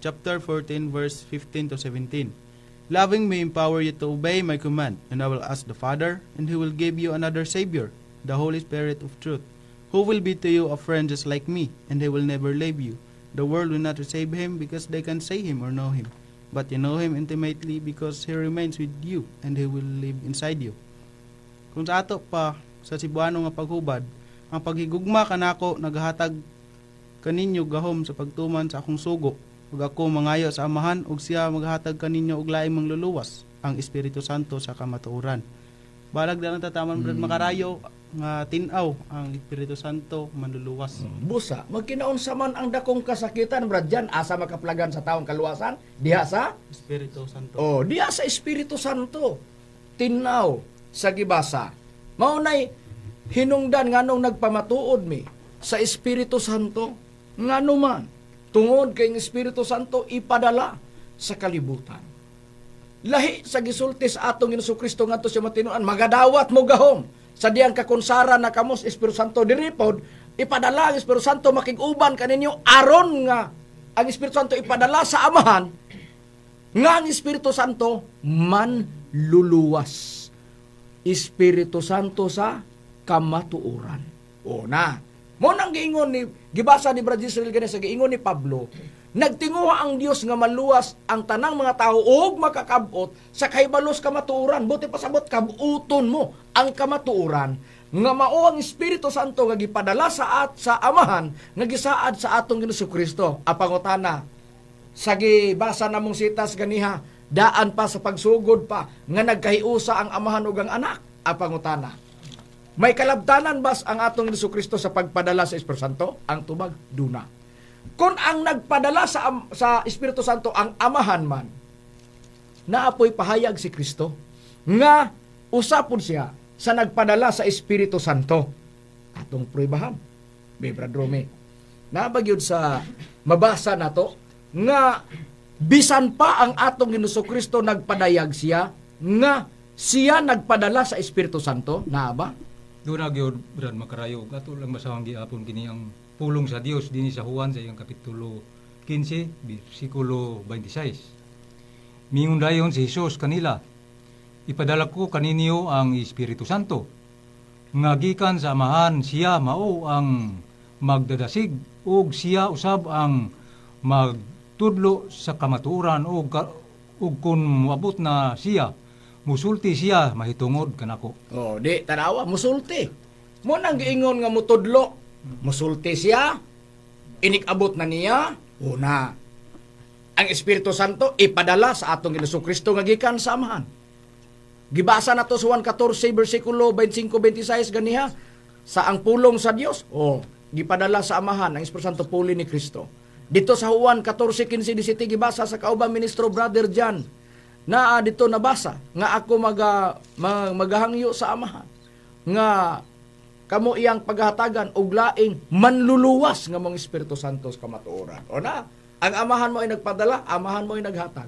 chapter 14 verse 15 to 17. Loving me empower you to obey my command, and I will ask the Father, and he will give you another Savior, the Holy Spirit of truth, who will be to you a friend just like me, and he will never leave you. The world will not receive him because they can see him or know him, but you know him intimately because he remains with you and he will live inside you. Kung sa ato pa sa Cebuano nga paghubad, ang paghigugma kanako naghatag kaninyo gahom sa pagtuman sa akong sugo, ug ako mangayo sa Amahan ug siya maghatag kaninyo og laing mangluluwas, ang Espiritu Santo sa kamatuoran. Balag na tataman Brad Macarayo nga tinaw ang Espiritu Santo manluluwas. Busa, magkinaunsa man ang dakong kasakitan, Brad Jan, asa makaplagan sa taong kaluwasan? Diha sa? Espiritu Santo. Oh, diha sa Espiritu Santo. Tinaw sa gibasa. Maunay hinungdan nganong nagpamatuod mi sa Espiritu Santo. Ngano man, tungod kay Espiritu Santo ipadala sa kalibutan. Lahi sa gisulti sa atong Jesucristo ngadto siya matinuan, magadawat mo gahom sa diyang kakonsara na kamos Espiritu Santo diripod, ipadala ang Espiritu Santo makig-uban kaninyo aron nga ang Espiritu Santo ipadala sa Amahan nga ang Espiritu Santo manluluwas. Espiritu Santo sa kamatuoran. O na, mo nang giingon ni gibasa ni Brad Israel gani sa giingon ni Pablo, nagtinguha ang Dios nga maluwas ang tanang mga tao ug makakabot sa kahibalos kamatuoran. Buti pasabot kabuton mo ang kamatuoran nga mao ang Espiritu Santo nga gipadala sa Amahan nga gisaad sa atong Jesucristo. Apangutana sa gibasa namong sitas ganiha, daan pa sa pagsugod pa nga nagkahiusa ang Amahan ug ang Anak. Apangutana, may kalabtanan bas ang atong Jesucristo sa pagpadala sa Espiritu Santo? Ang tubag, duna. Kung ang nagpadala sa Espiritu Santo ang Amahan man, naapoy pahayag si Kristo nga usapon siya sa nagpadala sa Espiritu Santo. Atong pruibahan, Brad Rome. Nabagyod sa mabasa nato nga bisan pa ang atong Jesucristo nagpadayag siya nga siya nagpadala sa Espiritu Santo. Na ba? Doon na gyud Brad Macarayo, ato lang masawang giapon kini ang pulong sa Dios dinhi sa Juan sa iyang kapitulo 15 bersikulo 26. Mingon dayon si Jesus kanila, ipadala ko kaninyo ang Espiritu Santo, nga gikan sa Amahan siya mao ang magdadasig ug siya usab ang magtudlo sa kamatuoran ug kun moabot na siya musulti siya mahitungod kanako. Oh, di tanawa musulti. Mo nang giingon nga mutudlo, musulti siya, inikabot na niya, una. Ang Espiritu Santo ipadala sa atong Jesucristo nga gikan sa Amahan. Gibasa nato sa Juan 14 bersikulo 25-26 ganiha, sa ang pulong sa Dios, gipadala sa Amahan ang Espiritu Santo puli ni Kristo. Dito sa Juan 14:15-17 gibasa sa kaubang ministro Brother John, na dito nabasa nga ako magahangyo sa Amahan nga kamo iyang paghatagan og laing manluluwas nga mong Espiritu Santo sa kamatuoran. O na, ang Amahan mo ay nagpadala, Amahan mo ay naghatag.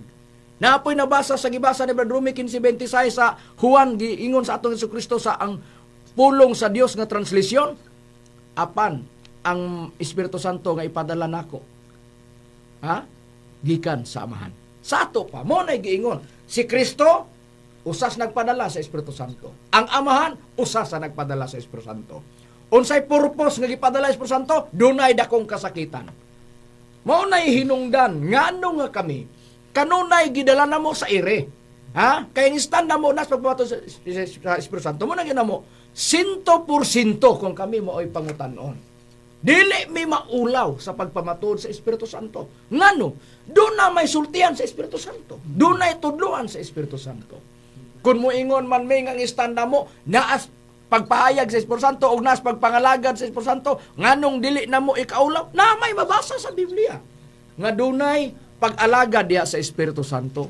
Naapoy nabasa sa gibasa ni Brad Rumi 15:26 sa Juan giingon sa atong Jesucristo sa ang pulong sa Dios nga translasyon, apan ang Espiritu Santo nga ipadala nako. Gikan sa Amahan. Sa ato pa, mo na giingon, si Kristo, usas nagpadala sa Espiritu Santo. Ang Amahan, usas na nagpadala sa Espiritu Santo. Unsay purpose nga gipadala sa Espiritu Santo, dunay dakong kasakitan. Mo na hinungdan, ngano nga kami, kanunay gidala na mo sa ire. Kaya instan na mo, nas pagpato sa Espiritu Santo, mo na gina mo, 100% kung kami mo ay pangutanon. Dili may maulaw sa pagpamatuod sa Espiritu Santo. Ngano? Doon na may sultihan sa Espiritu Santo. Doon na itudluan sa Espiritu Santo. Kung moingon man may ngang istanda mo, naas pagpahayag sa Espiritu Santo o naas pagpangalagad sa Espiritu Santo, nganong dili na mo ikaulaw, na may mabasa sa Biblia. Nga dunay pag-alagad diya sa Espiritu Santo.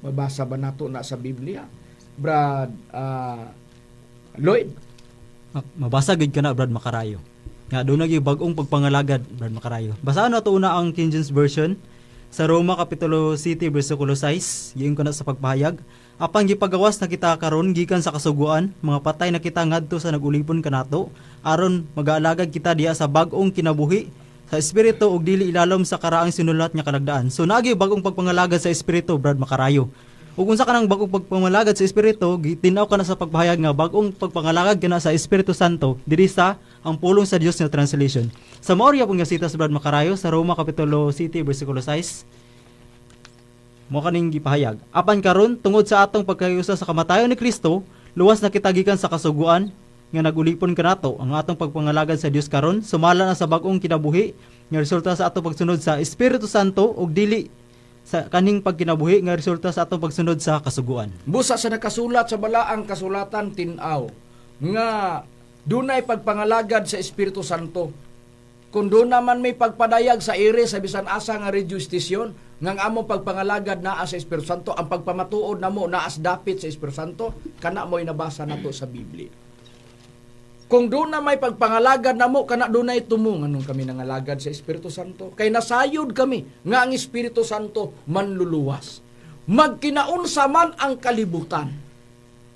Mabasa ba nato na sa Biblia? Brad Lloyd? Mabasa gid ka na, Brad Makarayo. Nga doon naging bagong pagpangalagad, Brad Makarayo. Basahan na ito una ang King James Version sa Roma Kapitulo 7, versikulo 6. Giyon ko na sa pagpahayag. Apang gipagawas na kita karon gikan sa kasuguan, mga patay na kita ngadto sa nagulipon kanato, aron mag-aalagad kita diya sa bagong kinabuhi, sa Espiritu ug dili ilalom sa karaang sinulat nga kalagdaan. So nagi bagong pagpangalagad sa Espiritu, Brad Makarayo. Ug unsa kanang bagong pagpangalagad sa Espiritu, gitinaw ka na sa pagpahayag nga bagong pagpangalagad kana sa Espiritu Santo diri sa ang pulong sa Dios nga translation. Sa Maorya pong gasita sa Brad Makarayo sa Roma Kapitulo 7 versikulo 6. Mo kaning gipahayag. Apan karon tungod sa atong pagkayusa sa kamatayon ni Kristo, luwas na kita gikan sa kasuguan nga nagulipon kanato. Ang atong pagpangalagad sa Dios karon sumala na sa bagong kinabuhi nga resulta sa atong pagsunod sa Espiritu Santo ug dili sa kaning pagkinabuhi nga resulta sa atong pagsunod sa kasuguan. Busa sa nakasulat sa balaang kasulatan tin-aw nga dunay pagpangalagad sa Espiritu Santo. Kung doon naman may pagpadayag sa ire sa bisan asa nga radio station nga ang among pagpangalagad naa sa Espiritu Santo, ang pagpamatuod namo naas dapit sa Espiritu Santo, kana mo'y nabasa nato sa Biblia. Kung doon na may pagpangalagad namo, kana doon na itumong anong kami nangalagad sa Espiritu Santo. Kay nasayod kami nga ang Espiritu Santo manluluwas. Magkinaunsa man ang kalibutan,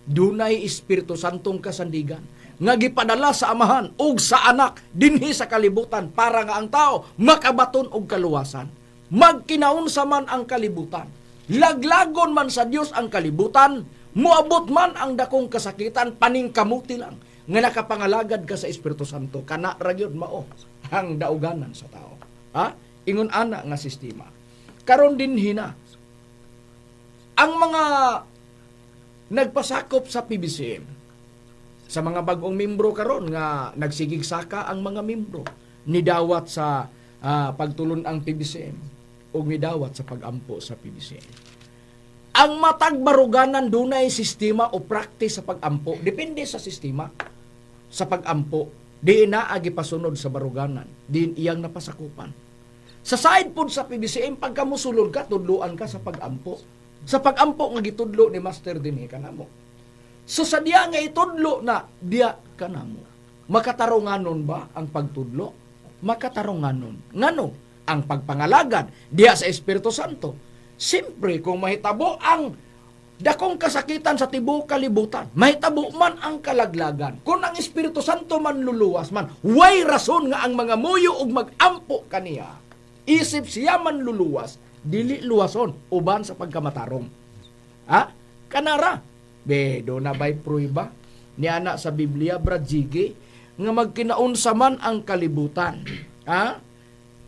dunay Espiritu Santong kasandigan nga gipadala sa Amahan ug sa Anak dinhi sa kalibutan para nga ang tao makabaton og kaluwasan. Magkinaunsa man ang kalibutan, laglagon man sa Dios ang kalibutan, muabot man ang dakong kasakitan, paningkamuti lang nga nakapangalagad ka sa Espiritu Santo, kana ra gyud mao ang dauganan sa tao. Ha? Ingon ana nga sistema. Karon din hina ang mga nagpasakop sa PBCM, sa mga bagong membro karon nga nagsigig saka ang mga membro nidawat sa pagtulon ang PBCM o nidawat sa pagampo sa PBCM. Ang matag baruganan dunay sistema o practice sa pagampo, depende sa sistema sa pagampo, di na agipasunod sa baruganan, din iyang napasakupan. Sa side pod sa PBCM, pagka musulod ka, tudluan ka sa pagampo. Sa pagampo nga gitudlo ni Master dinhi kanamo. So sa diya nga itudlo na diya kanamo, makatarunganon ba ang pagtudlo? Makatarunganon. Ngano? Ang pagpangalagad diya sa Espiritu Santo. Siyempre, kung mahitabo ang dakong kasakitan sa tibuok kalibutan, mahitabo man ang kalaglagan, kung ang Espiritu Santo man luluwas man, way rason nga ang mga muyo ug magampo kaniya. Isip siya man luluwas, dili luwason, uban sa pagkamatarong. Ha? Kanara. Bedo na ba'y pruiba? Ni ana sa Biblia, Brad Jiggy, nga magkinaunsa man ang kalibutan. Ha?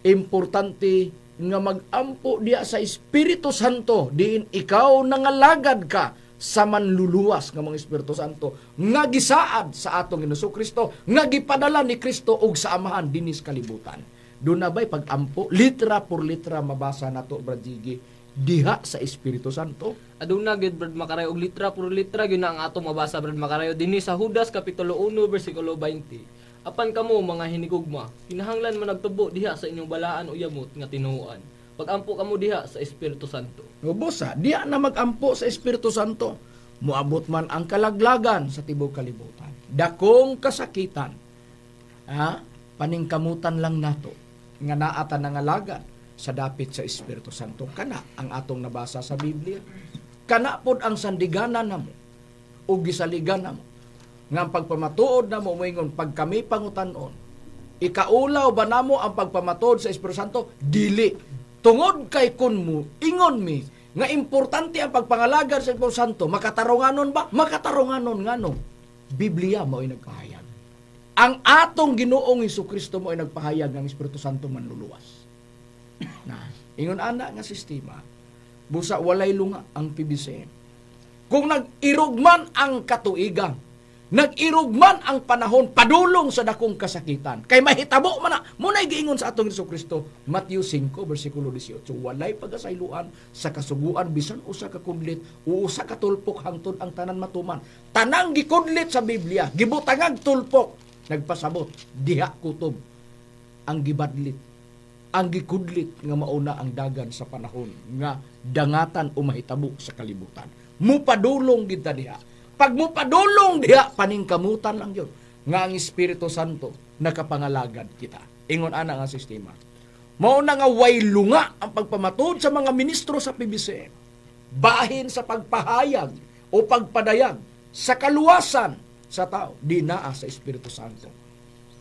Importante nga magampo diya sa Espiritu Santo, diin ikaw nangalagad ka sa manluluwas nga mga Espiritu Santo, nga gisaad sa atong Jesucristo, nga gipadala ni Kristo og sa Amahan dinis kalibutan. Doon na ba'y pagampo, litra por litra mabasa nato, Brad Jiggy, diha sa Espiritu Santo. Aduna gid Brad Makarayo og litra por litra gyud na ang atong mabasa Brad Makarayo dinhi sa Judas Kapitulo 1 versikulo 20. Apan kamo mga hinigugma, kinahanglan man nagtubo diha sa inyong balaan o yamot nga tinuoan. Pagampo kamo diha sa Espiritu Santo. Ubosa, diha na magampo sa Espiritu Santo. Muabot man ang kalaglagan sa tibuok kalibutan. Dakong kasakitan. Ha? Paningkamutan lang nato nga naata nangalagad sa dapit sa Espiritu Santo. Kana ang atong nabasa sa Biblia. Kana pod ang sandiganan namo o gisaligan namo nga pagpamatuod na mo moingon pag kami pangutan-on, ikaulaw ba namo ang pagpamatuod sa Espiritu Santo? Dili. Tungod kay kun mo, ingon mi, nga importante ang pagpangalagad sa Espiritu Santo, makatarunganon ba? Makatarunganon ngano? Biblia mo ay nagpahayag. Ang atong Ginoong Jesucristo mo ay nagpahayag ng Espiritu Santo manluluwas. Na, ingon ana nga sistema, busa walay lunga ang PBCM. Kung nag-irog man ang katuigan, Nag-irog man ang panahon, padulong sa dakong kasakitan. Kay mahitabo man na, muna'y giingon sa atong Jesucristo, Matthew 5, versikulo 18, walay pagasayloan sa kasuguan, bisan usa ka kudlit, o usa ka tulpok hangtod ang tanan matuman. Tanang gikudlit sa Biblia, gibutangag tulpok, nagpasabot, diha kutob, ang gibadlit, ang gikudlit nga mauna ang dagan sa panahon, nga dangatan o mahitabo sa kalibutan. Mupadulong gid ta diha. Pag mo padulong diha, paningkamutan lang yun. Nga ang Espiritu Santo, nakapangalagad kita. Ingon ana nga sistema. Mao na nga way lunga ang pagpamatod sa mga ministro sa PBC. Bahin sa pagpahayag o pagpadayag sa kaluwasan sa tao. Di naa sa Espiritu Santo.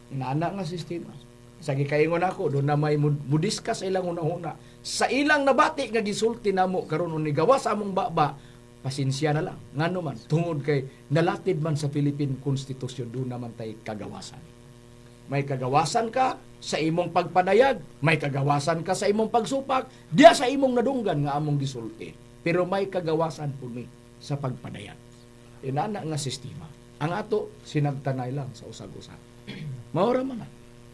Nana nga sistema. Sa gikaingon ako, doon na may mudiskas sa ilang una-una. Sa ilang nabati nga gisulti namo karon ni gawa sa among baba, pasensya na lang. Nga naman, tungod kay nalatid man sa Philippine Constitution, doon naman tayo kagawasan. May kagawasan ka sa imong pagpanayag, may kagawasan ka sa imong pagsupak, diya sa imong nadunggan nga among gisulti. Pero may kagawasan po ni sa pagpanayag. Inana nga sistema. Ang ato, sinagtanay lang sa usag-usag. Maura man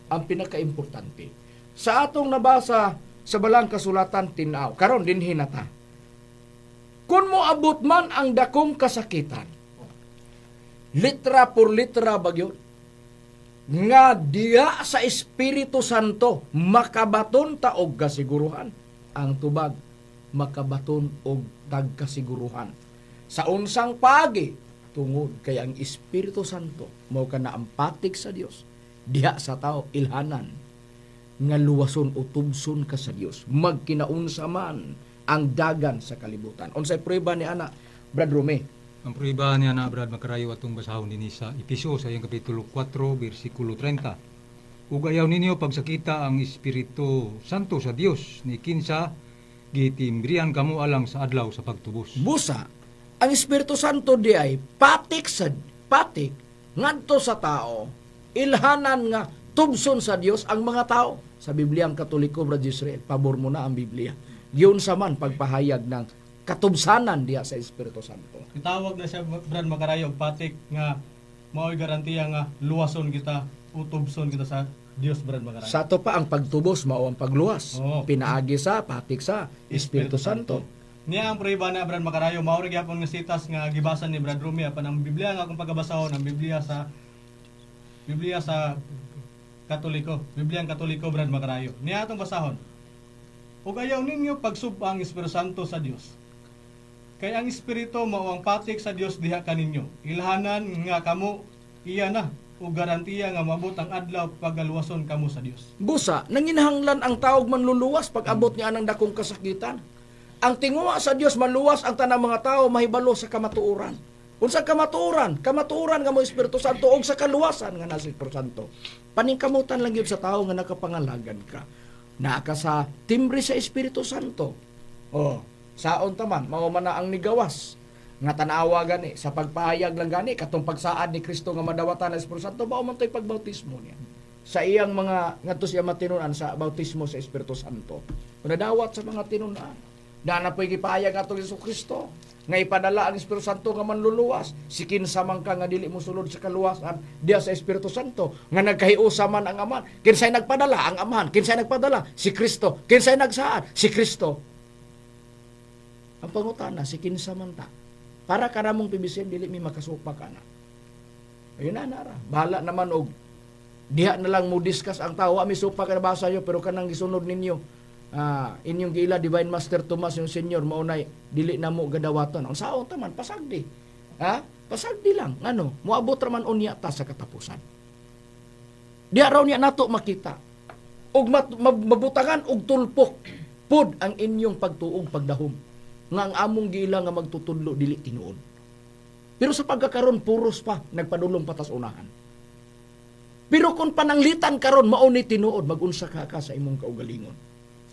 ang pinaka-importante. Sa atong nabasa sa balang kasulatan tinaw, karon din hinata. Kung mo abot man ang dakong kasakitan, litra por litra bagyo, nga diya sa Espiritu Santo, makabaton ta og kasiguruhan. Ang tubag, makabaton og tagkasiguruhan. Sa unsang pagi, tungod kay ang Espiritu Santo, mao ka na ampatik sa Dios, diha sa tao ilhanan, nga luwason o tubson ka sa Dios, magkinaunsa man ang dagan sa kalibutan. Unsay prueba ni ana, Brad Rome? Ang prueba niya na Brad Makarayo atong basahon din sa Episo sa iyang kapitulo 4 bersikulo 30. Ug ayaw ninyo pagsakita ang Espiritu Santo sa Dios ni kinsa gitimbrihan kamo alang sa adlaw sa pagtubos. Busa, ang Espiritu Santo di ay patik ngadto sa tao, ilhanan nga tubson sa Dios ang mga tao. Sa Bibliang Katoliko, Brad Israel, pabor mo na ang Biblia. Yun sa man pagpahayag ng katubsanan diya sa Espiritu Santo. Itawag na siya, Brad Makarayo, patik nga mao'y garantiya nga luwason kita, utubson kita sa Dios, Brad Makarayo. Sa to pa ang pagtubos, mao ang pagluwas. Oo. Pinaagi sa, patik sa Espiritu Santo. Niya ang prueba na Brad Makarayo, mao'y gyapon nga sitas nga gibasan ni Brad Rumia pa ng Biblia nga kung pagabasahon ang Biblia sa Katoliko, Bibliang Katoliko, Brad Makarayo. Niya atong basahon. Ug ayaw ninyo pagsuba ang Espiritu Santo sa Dios. Kay ang Espiritu mao ang patik sa Dios diha kaninyo. Ilhanan nga kamo iya na ug garantiya nga maabot ang adlaw pagaluwason kamo sa Dios. Busa, nanginahanglan ang taog manluluwas pag abot niya ng dakong kasakitan. Ang tinguha sa Dios maluwas ang tanang mga tao mahibalo sa kamatuoran. Unsa kamatuoran nga mo Espiritu Santo og sa kaluwasan nga nasa Espiritu Santo. Paningkamutan lang gyud sa tao nga nakapangalagan ka. Naa ka sa timbre sa Espiritu Santo. Oh, saon taman mao man na ang nigawas nga tanawa gani sa pagpahayag lang gani katong pagsaad ni Kristo nga madawatan ang Espiritu Santo mao man toy pagbautismo niya. Sa iyang mga ngadto siya matinunan sa bautismo sa Espiritu Santo. Nadawat sa mga tinunan. Na napoy gipahayag atong Jesucristo nga ipadala ang Espiritu Santo nga manluluwas. Si kinsa man ka nga dili mo sulod sa kaluwasan diya sa Espiritu Santo nga nagkahiusa man ang Ama. Kinsay nagpadala? Ang Amahan. Kinsay nagpadala? Si Kristo. Kinsay nagsaad? Si Kristo. Ang pangutana, si kinsa man ta. Para ka namong pibisin, dili mi makasupa ka na. Ayun na nara. Bahala naman og diha na lang mo discuss ang tao. Mi supa ka na basa nyo, pero kanang gisunod ninyo. Inyong gila Divine Master Tomas yung senior maunay dili na mo gadawaton ang saon taman pasagdi pasagdi lang moabot raman unya ta sa katapusan diya raw niya nato makita og mabutangan og tulpok pod ang inyong pagtuong pagdahom nga ang among gila nga magtutudlo dili tinuod pero sa pagkakaron puros pa nagpadulong patas unahan pero kung pananglitan karon mao ni tinuod magunsa ka sa imong kaugalingon.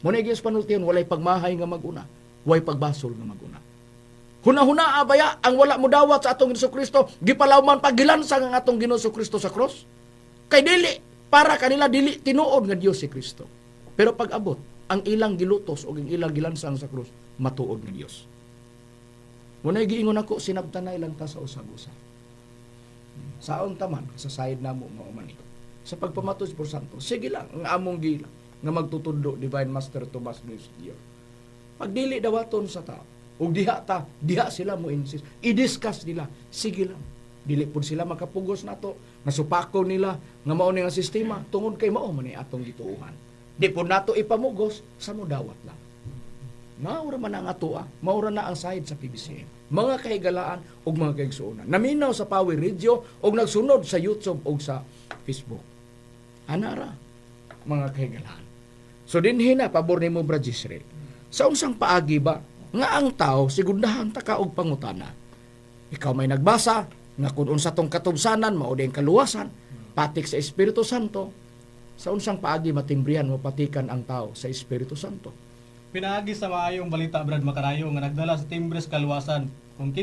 Muna igis panultiyon, walay pagmahay nga maguna, walay pagbasol nga maguna. Huna-huna abaya, ang wala mo dawat sa atong Jesucristo, gipalawman pagilansa ang atong Jesucristo sa cross. Kay dili, para kanila dili tinuod nga Dios si Kristo. Pero pag abot, ang ilang gilutos o ang ilang gilansang sa cross, matuod nga Dios. Muna giingon ako, sinabtanay lang ta sa usag-usag. Saon taman sa side namo mao man ni. Sa pagpamatud sa Espiritu Santo, sige lang ang among gila nga magtutundo Divine Master Tomas Lucio. Pagdili dawaton sa tao, ug diha sila mo insist. I-discuss nila, sige lang. Dili pud sila makapugos nato, nasupako nila nga mao ni nga sistema tungod kay mao man ni atong gituuhan. Di pud nato ipamugos sa mudawat lang. Maura man ang atoa, maura na ang side sa PBCM. Mga kahigalaan ug mga kaigsuonan. Naminaw sa Power Radio ug nagsunod sa YouTube ug sa Facebook. Anara, mga kahigalaan. So dinhi na pabor nimo Brad Jisrael. Sa unsang paagi ba nga ang tao sigundahan ta ka og pangutana. Ikaw may nagbasa nga kun unsa tong katubsanan mao ding kaluwasan, patik sa Espiritu Santo. Sa unsang paagi matimbrihan mo patikan ang tao sa Espiritu Santo. Pinaagi sa maayong balita Brad Macarayo nga nagdala sa timbres kaluwasan kung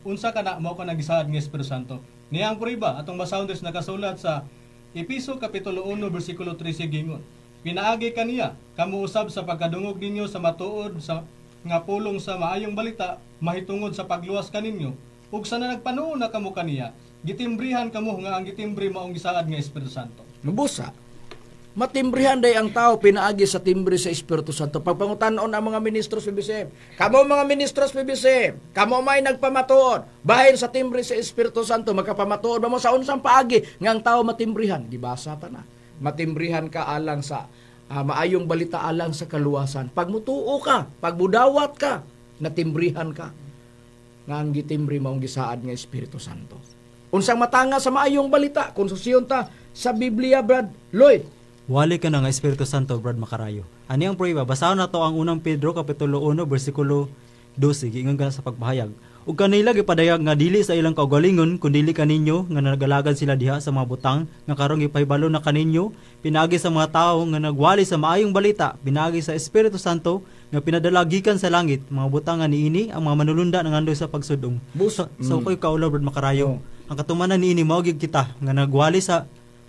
unsa ka na mao ka nagisaad nga Espiritu Santo. Niyang prueba atong basahon des nakasulat sa Episo kapitulo 1 bersikulo 13 gingon. Pinaagi kaniya kamo usab sa pagkadungog ninyo sa matuod sa nga pulong sa maayong balita mahitungod sa pagluwas kaninyo ug sa nagpanuo na kamo kaniya gitimbrihan kamo nga ang gitimbre maong gisaad nga Espiritu Santo. Mabusa. Matimbrihan day ang tao pinaagi sa timbre sa Espiritu Santo. Pagpangutan-on ang mga ministros PBCM. Kamo mga ministros PBCM, kamo may nagpamatuod. Bahin sa timbre sa Espiritu Santo, magkapamatuod mo sa unsang paagi nga ang tao matimbrihan. Gibasa ta na. Matimbrihan ka alang sa maayong balita alang sa kaluwasan. Pagmutuo ka, pagbudawat ka, natimbrihan ka. Nga ang gitimbre maong gisaad nga Espiritu Santo. Unsang matanga sa maayong balita, konsusyon ta sa Biblia, Brad Lloyd. Wali ka na nga Espiritu Santo, Brad Macarayo. Ani ang prueba, basahon na to ang unang Pedro kapitulo 1 bersikulo 12 giingon ka sa pagpahayag. Ug kanila gipadayag nga dili sa ilang kaugalingon kun dili kaninyo nga nagalagan sila diha sa mga butang nga karong gipahibalo na kaninyo pinagi sa mga tawo nga nagwali sa maayong balita, pinagi sa Espiritu Santo nga pinadala gikan sa langit, mga butang nga niini ang mga manulunda nga ngandoy sa pagsudong. So koy kaulaw Brad Macarayo. Ang katumanan niini mao gid kita nga nagwali sa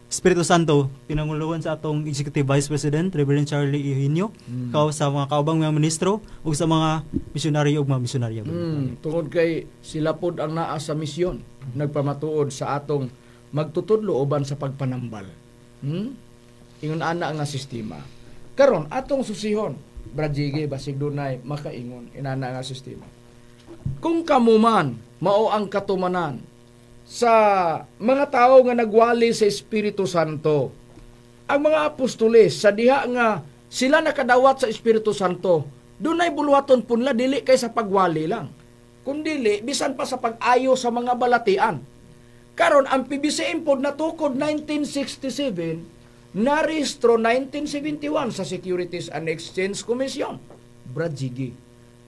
Espiritu Santo, pinanguluhan sa atong Executive Vice President, Reverend Charlie Eugenio, sa mga kaubang mga ministro, o sa mga misyonaryo o mga misyonarya. Tungod kay sila pod ang naa sa misyon, nagpamatuod sa atong magtutudlo uban sa pagpanambal. Ingon ana nga sistema. Karon atong susihon, Brad Jiggy, basig dunay makaingon, inana nga sistema. Kung kamuman, mao ang katumanan, sa mga tao nga nagwali sa Espiritu Santo. Ang mga apostoles sa diha nga sila nakadawat sa Espiritu Santo, dunay buluhaton punla dili kay sa pagwali lang. Kundili bisan pa sa pag-ayo sa mga balatian. Karon ang PBCM pod natukod 1967, narehistro 1971 sa Securities and Exchange Commission. Brad Jiggy,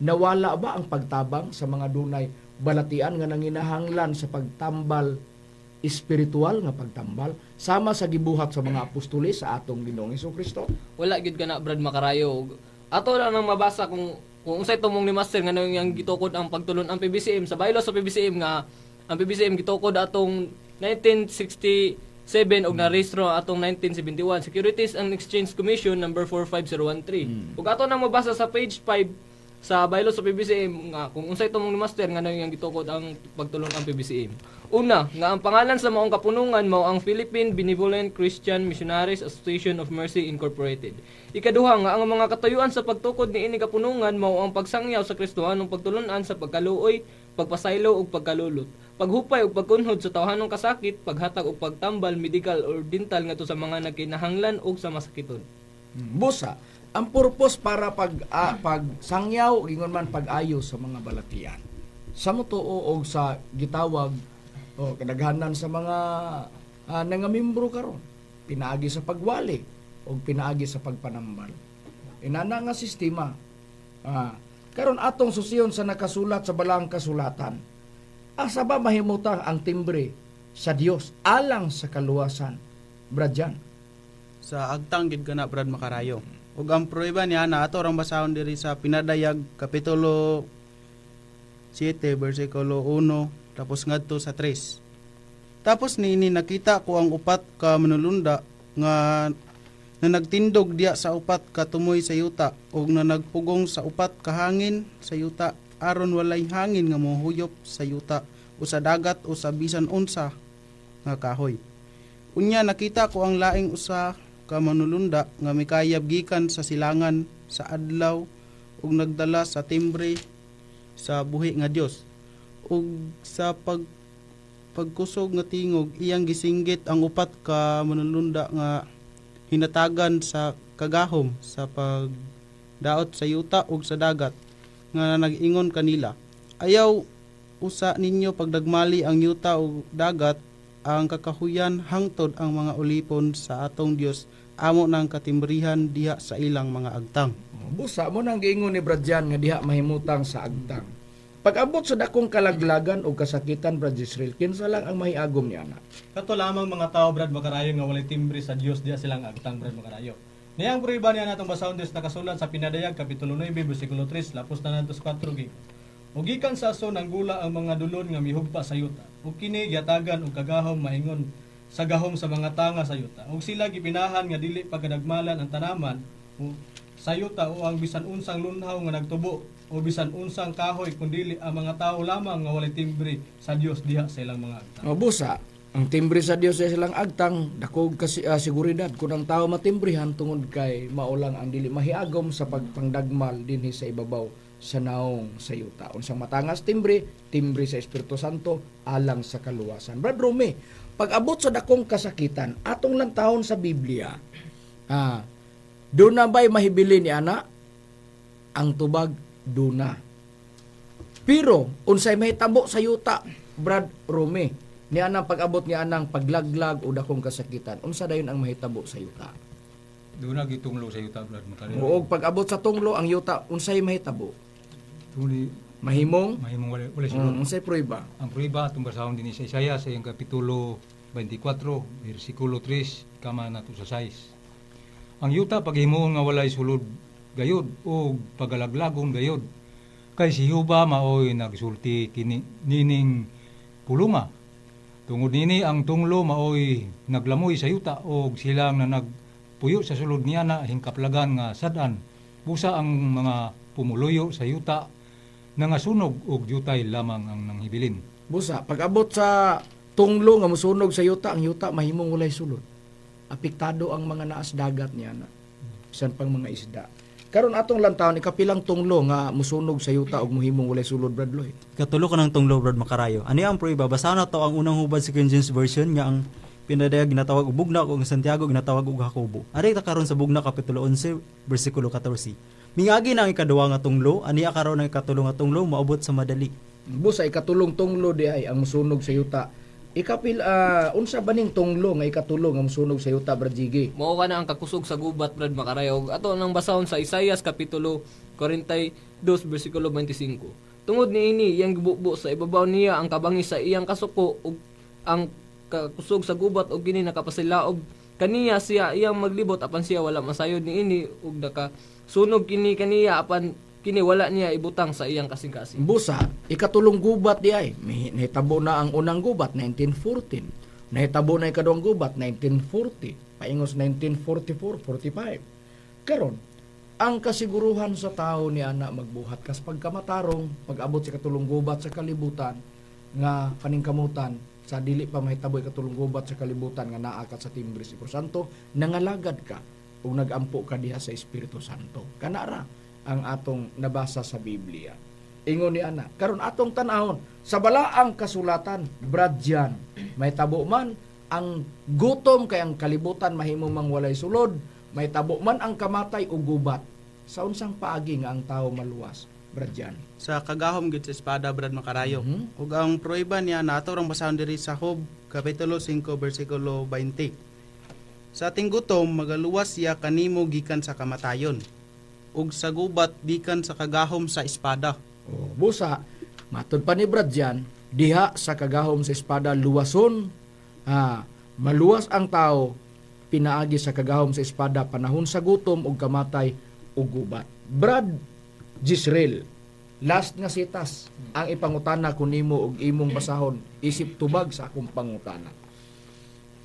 nawala ba ang pagtabang sa mga dunay balatian nga nanginahanglan sa pagtambal espiritual nga pagtambal sama sa gibuhat sa mga apostoles sa atong Ginoong Hesukristo? Wala gid kana Brad Macarayo. Ato lang nang mabasa kung unsay tumong ni Master nga nang yang gitukod ang pagtulon ang PBCM sa bylaws sa PBCM nga ang PBCM gitukod atong 1967 og narehistro atong 1971 Securities and Exchange Commission number 45013. Ug ato nang mabasa sa page 5 sa bylaws sa PBCM nga kung unsay tumong ni Master nga nang yang gitukod ang pagtulong ang PBCM. Una, nga ang pangalan sa maong kapunungan mao ang Philippine Benevolent Christian Missionaries Association of Mercy Incorporated. Ikaduha, nga ang mga katuyuan sa pagtukod niini kapunungan mao ang pagsangyaw sa Kristohanong pagtulunan sa pagkaluoy, pagpasaylo ug pagkalulot, paghupay ug pagkunhod sa tawhanong kasakit, paghatag ug pagtambal medical or dental ngadto sa mga nagkinahanglan ug sa masakiton. Busa, ang purpose para pagsangyaw gingon man pag-ayo sa mga balatian. Sa mutuo og sa gitawag o kadaghanan sa mga nangamimbro karon, pinaagi sa pagwali o pinaagi sa pagpanambal. Inana nga sistema. Karon atong susiyon sa nakasulat sa balang kasulatan. Asa ba mahimutang ang timbre sa Dios alang sa kaluwasan? Brad Jan. Sa agtang gid kana Brad Macarayo. Ug ang prueba niya na ato rang basahon diri sa Pinadayag kapitulo 7 bersikulo 1 tapos ngadto sa 3. Tapos niini nakita ko ang upat ka manulunda nga nagtindog diya sa upat ka tumoy sa yuta ug nagpugong sa upat ka hangin sa yuta aron walay hangin nga mohuyop sa yuta o sa dagat o sa bisan unsa nga kahoy. Unya nakita ko ang laing usa ka manulunda nga mikayab gikan sa silangan sa adlaw ug nagdala sa timbre sa buhi nga Dios. Ug sa pagkusog nga tingog iyang gisinggit ang upat ka manulunda nga hinatagan sa kagahom sa pagdaot sa yuta ug sa dagat nga nag-ingon kanila, ayaw usa ninyo pagdagmali ang yuta ug dagat, ang kakahuyan hangtod ang mga ulipon sa atong Dios amo nang katimbrihan diha sa ilang mga agtang. Busa mo nang giingon ni Brad Jan nga diha mahimutang sa agtang. Pag-abot sa dakong kalaglagan o kasakitan, Brad Israel, kinsa lang ang mahiagom ni ana? Kato lamang mga tao, Brad Makarayo, nga walay timbre sa Dios diya silang agtang, Brad Makarayo. Niyang pruiba niya natong basahon Dios nakasulat sa Pinadayag kapitulo 9 bersikulo 3 lapos na natos 4 gig. Ug gikan sa aso ng gula ang mga dulon nga mihugpa sa yuta. Ug kini gyatagan og kagahom maingon sa gahom sa mga tanga sa yuta. Ug sila gipinahan nga dili pagkadagmalan ang tanaman sa yuta o ang bisan unsang lunhaw nga nagtubo o bisan unsang kahoy kundi ang mga tao lamang nga walay timbre sa Dios diha sa ilang mga agtang. Busa, ang timbre sa Dios sa silang agtang, dakog kasi siguridad kung ang tao matimbrihan tungod kay maulang ang dili mahiagom sa pagpangdagmal dinhi sa ibabaw sa naong sa yuta. Unsang matangas timbre sa Espiritu Santo alang sa kaluwasan. Brad Rome, pag-abot sa dakong kasakitan, atong lang taon sa Biblia, doon na ba'y mahibili ni ana? Ang tubag, doon na. Pero, unsay mahitabo sa yuta, Brad Rome, ni anang pag-abot ni anang paglaglag o dakong kasakitan, unsa dayon ang mahitabo sa yuta? Doon na gitunglo sa yuta, Brad Makarayo. O pag-abot sa tunglo ang yuta, unsay mahitabo? Tuli Mahimong wala sulod. unsay pruiba? Ang pruiba atong basahon din sa Isaiah sa iyang kapitulo 24 bersikulo 3 kama nato sa 6. Ang yuta paghimuon nga walay sulod gayod o pagalaglagon gayod. Kay si Yuba maoy nagsulti kini nining pulunga. Tungod nini ang tunglo maoy naglamoy sa yuta o silang na nagpuyo sa sulod niya na hingkaplagan nga sadan. Busa ang mga pumuluyo sa yuta nangasunog og yutay lamang ang nanghibilin. Busa, pag-abot sa tunglo nga musunog sa yuta, ang yuta mahimong walay sulod. Apektado ang mga naas dagat niya na. Bisan pang mga isda. Karon atong lantawon ikapilang tunglo nga musunog sa yuta og muhimong walay sulod, Brad Lloyd. Katulo ka ng tunglo, Brad Makarayo. Ano ang pruiba? Basahan na to ang unang hubad sa King James Version nga ang Pinadayag ginatawag og bugna ug Santiago ginatawag og Jacobo. Ari ta karon sa bugna kapitulo 11 bersikulo 14. Mingagi na ang ikaduha nga tunglo, aniya karon ang ikatulo nga tunglo maabot sa madali. Busa ikatulong tunglo di ay ang musunog sa yuta. Ikapil unsa baning tunglo nga ikatulo nga musunog sa yuta, Brad Jiggy? Mao ka na ang kakusog sa gubat, Brad Makarayo. Ato nang basahon sa Isaias kapitulo 42 bersikulo 25. Tungod niini iyang gibubo sa ibabaw niya ang kabangis sa iyang kasuko ug ang kakusog sa gubat ug kini nakapasilaob kaniya siya iyang maglibot apan siya wala masayod niini ug naka sunog kini kaniya apan kini wala niya ibutang sa iyang kasing-kasing. Busa, ikatulong gubat di ay. Nahitabo na ang unang gubat, 1914. Nahitabo na ikaduhang gubat, 1940. Paingos 1944-45. Karon, ang kasiguruhan sa tao ni ana magbuhat kas pagkamatarong, pag-abot sa katulong gubat sa kalibutan, nga paningkamutan, sa dili pa mahitabo ikatulong gubat sa kalibutan nga naa ka sa timbre sa Espiritu Santo, nangalagad ka ug nagampo ka diha sa Espiritu Santo. Kanara ang atong nabasa sa Biblia. Ingon ni ana, karon atong tan-awon sa balaang kasulatan, Brad Jan, may tabo man ang gutom kay ang kalibutan mahimong mangwalay sulod, may tabo man ang kamatay ug gubat. Sa unsang paagi nga ang tawo maluwas, Brad Jan? Sa kagahom gid sa espada, Brad Makarayo. Ug ang pruiba niya nato rang basahon diri sa Job kapitulo 5 bersikulo 20. Sa ating gutom magaluwas siya kanimo gikan sa kamatayon, ug sa gubat gikan sa kagahom sa espada. Busa, matud pa ni Brad Jan, diha sa kagahom sa espada luwason, maluwas ang tao pinaagi sa kagahom sa espada panahon sa gutom ug kamatay ug gubat. Brad Jisrael, last nga sitas ang ipangutana ko nimo og imong basahon isip tubag sa akong pangutana.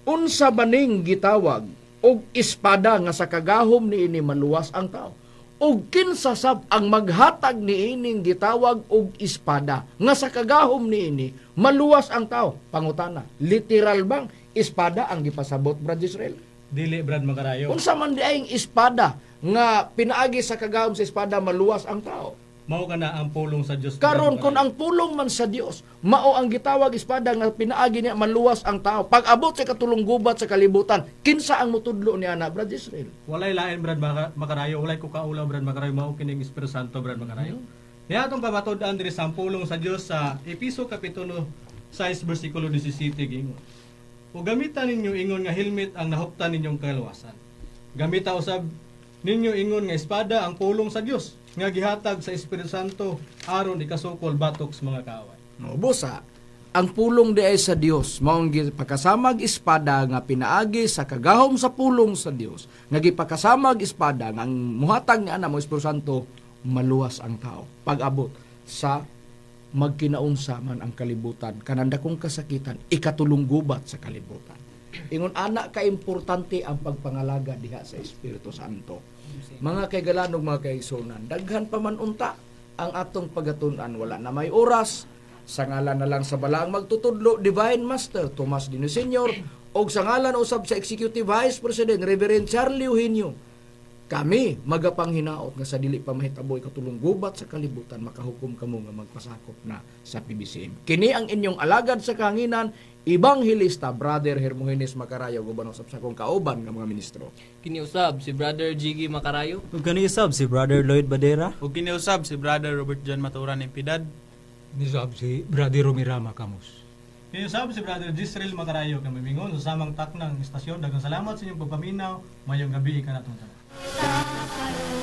Unsa baning gitawag og espada nga sa kagahom niini maluwas ang tao? ug kinsa sab ang maghatag niining gitawag og espada nga sa kagahom niini maluwas ang tao. Pangutana, literal bang espada ang gipasabot, Brad Israel? Dili, Brad Makarayo. Unsa man di ayong espada nga pinaagi sa kagahom sa espada maluwas ang tao? Mao ka na ang pulong sa Dios. Karon Brad kung Makarayo. ang pulong man sa Dios mao ang gitawag espada nga pinaagi niya maluwas ang tao, pag abot sa katulong gubat sa kalibutan, kinsa ang mutudlo niya na, Brad Israel? Walay lain, Brad Makarayo. Walay ko kaulaw, Brad Makarayo. Mao kining Espiritu Santo, Brad Makarayo. Niya atong pamatud-an diri sa pulong sa Dios sa Episo Kapitulo 6 versikulo 17 gingon. O gamitan ninyo ingon nga helmet ang nahuptan ninyong kaluwasan. Gamita usab ninyo ingon nga espada ang pulong sa Dios nga gihatag sa Espiritu Santo aron ikasukol batok sa mga kaaway. No, busa, ang pulong di ay sa Dios maong gipakasamag espada nga pinaagi sa kagahom sa pulong sa Dios nga gipakasamag espada nga ang muhatag niya na mo Espiritu Santo maluwas ang tao pag-abot sa magkinaunsa man ang kalibutan kananda kong kasakitan ikatulong gubat sa kalibutan. Ingon ana ka importante ang pagpangalaga diha sa Espiritu Santo. Mga kaigalanog, mga kaigsunan, daghan pa man unta ang atong pagatun-an, wala na may oras. Sa ngalan na lang sa balaang magtutudlo, Divine Master Tomas Dino Sr. o sa ngalan usab sa Executive Vice President Reverend Charlie Eugenio, kami magapanghinaot nga sa dili pa mahitaboy katulong gubat sa kalibutan, makahukom kamo nga magpasakop na sa PBCM. Kini ang inyong alagad sa kahanginan, Ebanghilista Brother Hermogenes Macarayo, gubanon sa akong kauban nga mga ministro. Kiniusab si Brother Jiggy Macarayo. Ug kaniusab si Brother Lloyd Badera. Ug kiniusab si Brother Robert John Maturan Impidad. Nisab si Brother Romirama Camus. Kaya sabi si Brother Gisrael Macarayo kami mingon sa samang taknang istasyon. Daghang salamat sa inyong pagpaminaw. Mayong gabi ka natong tanan.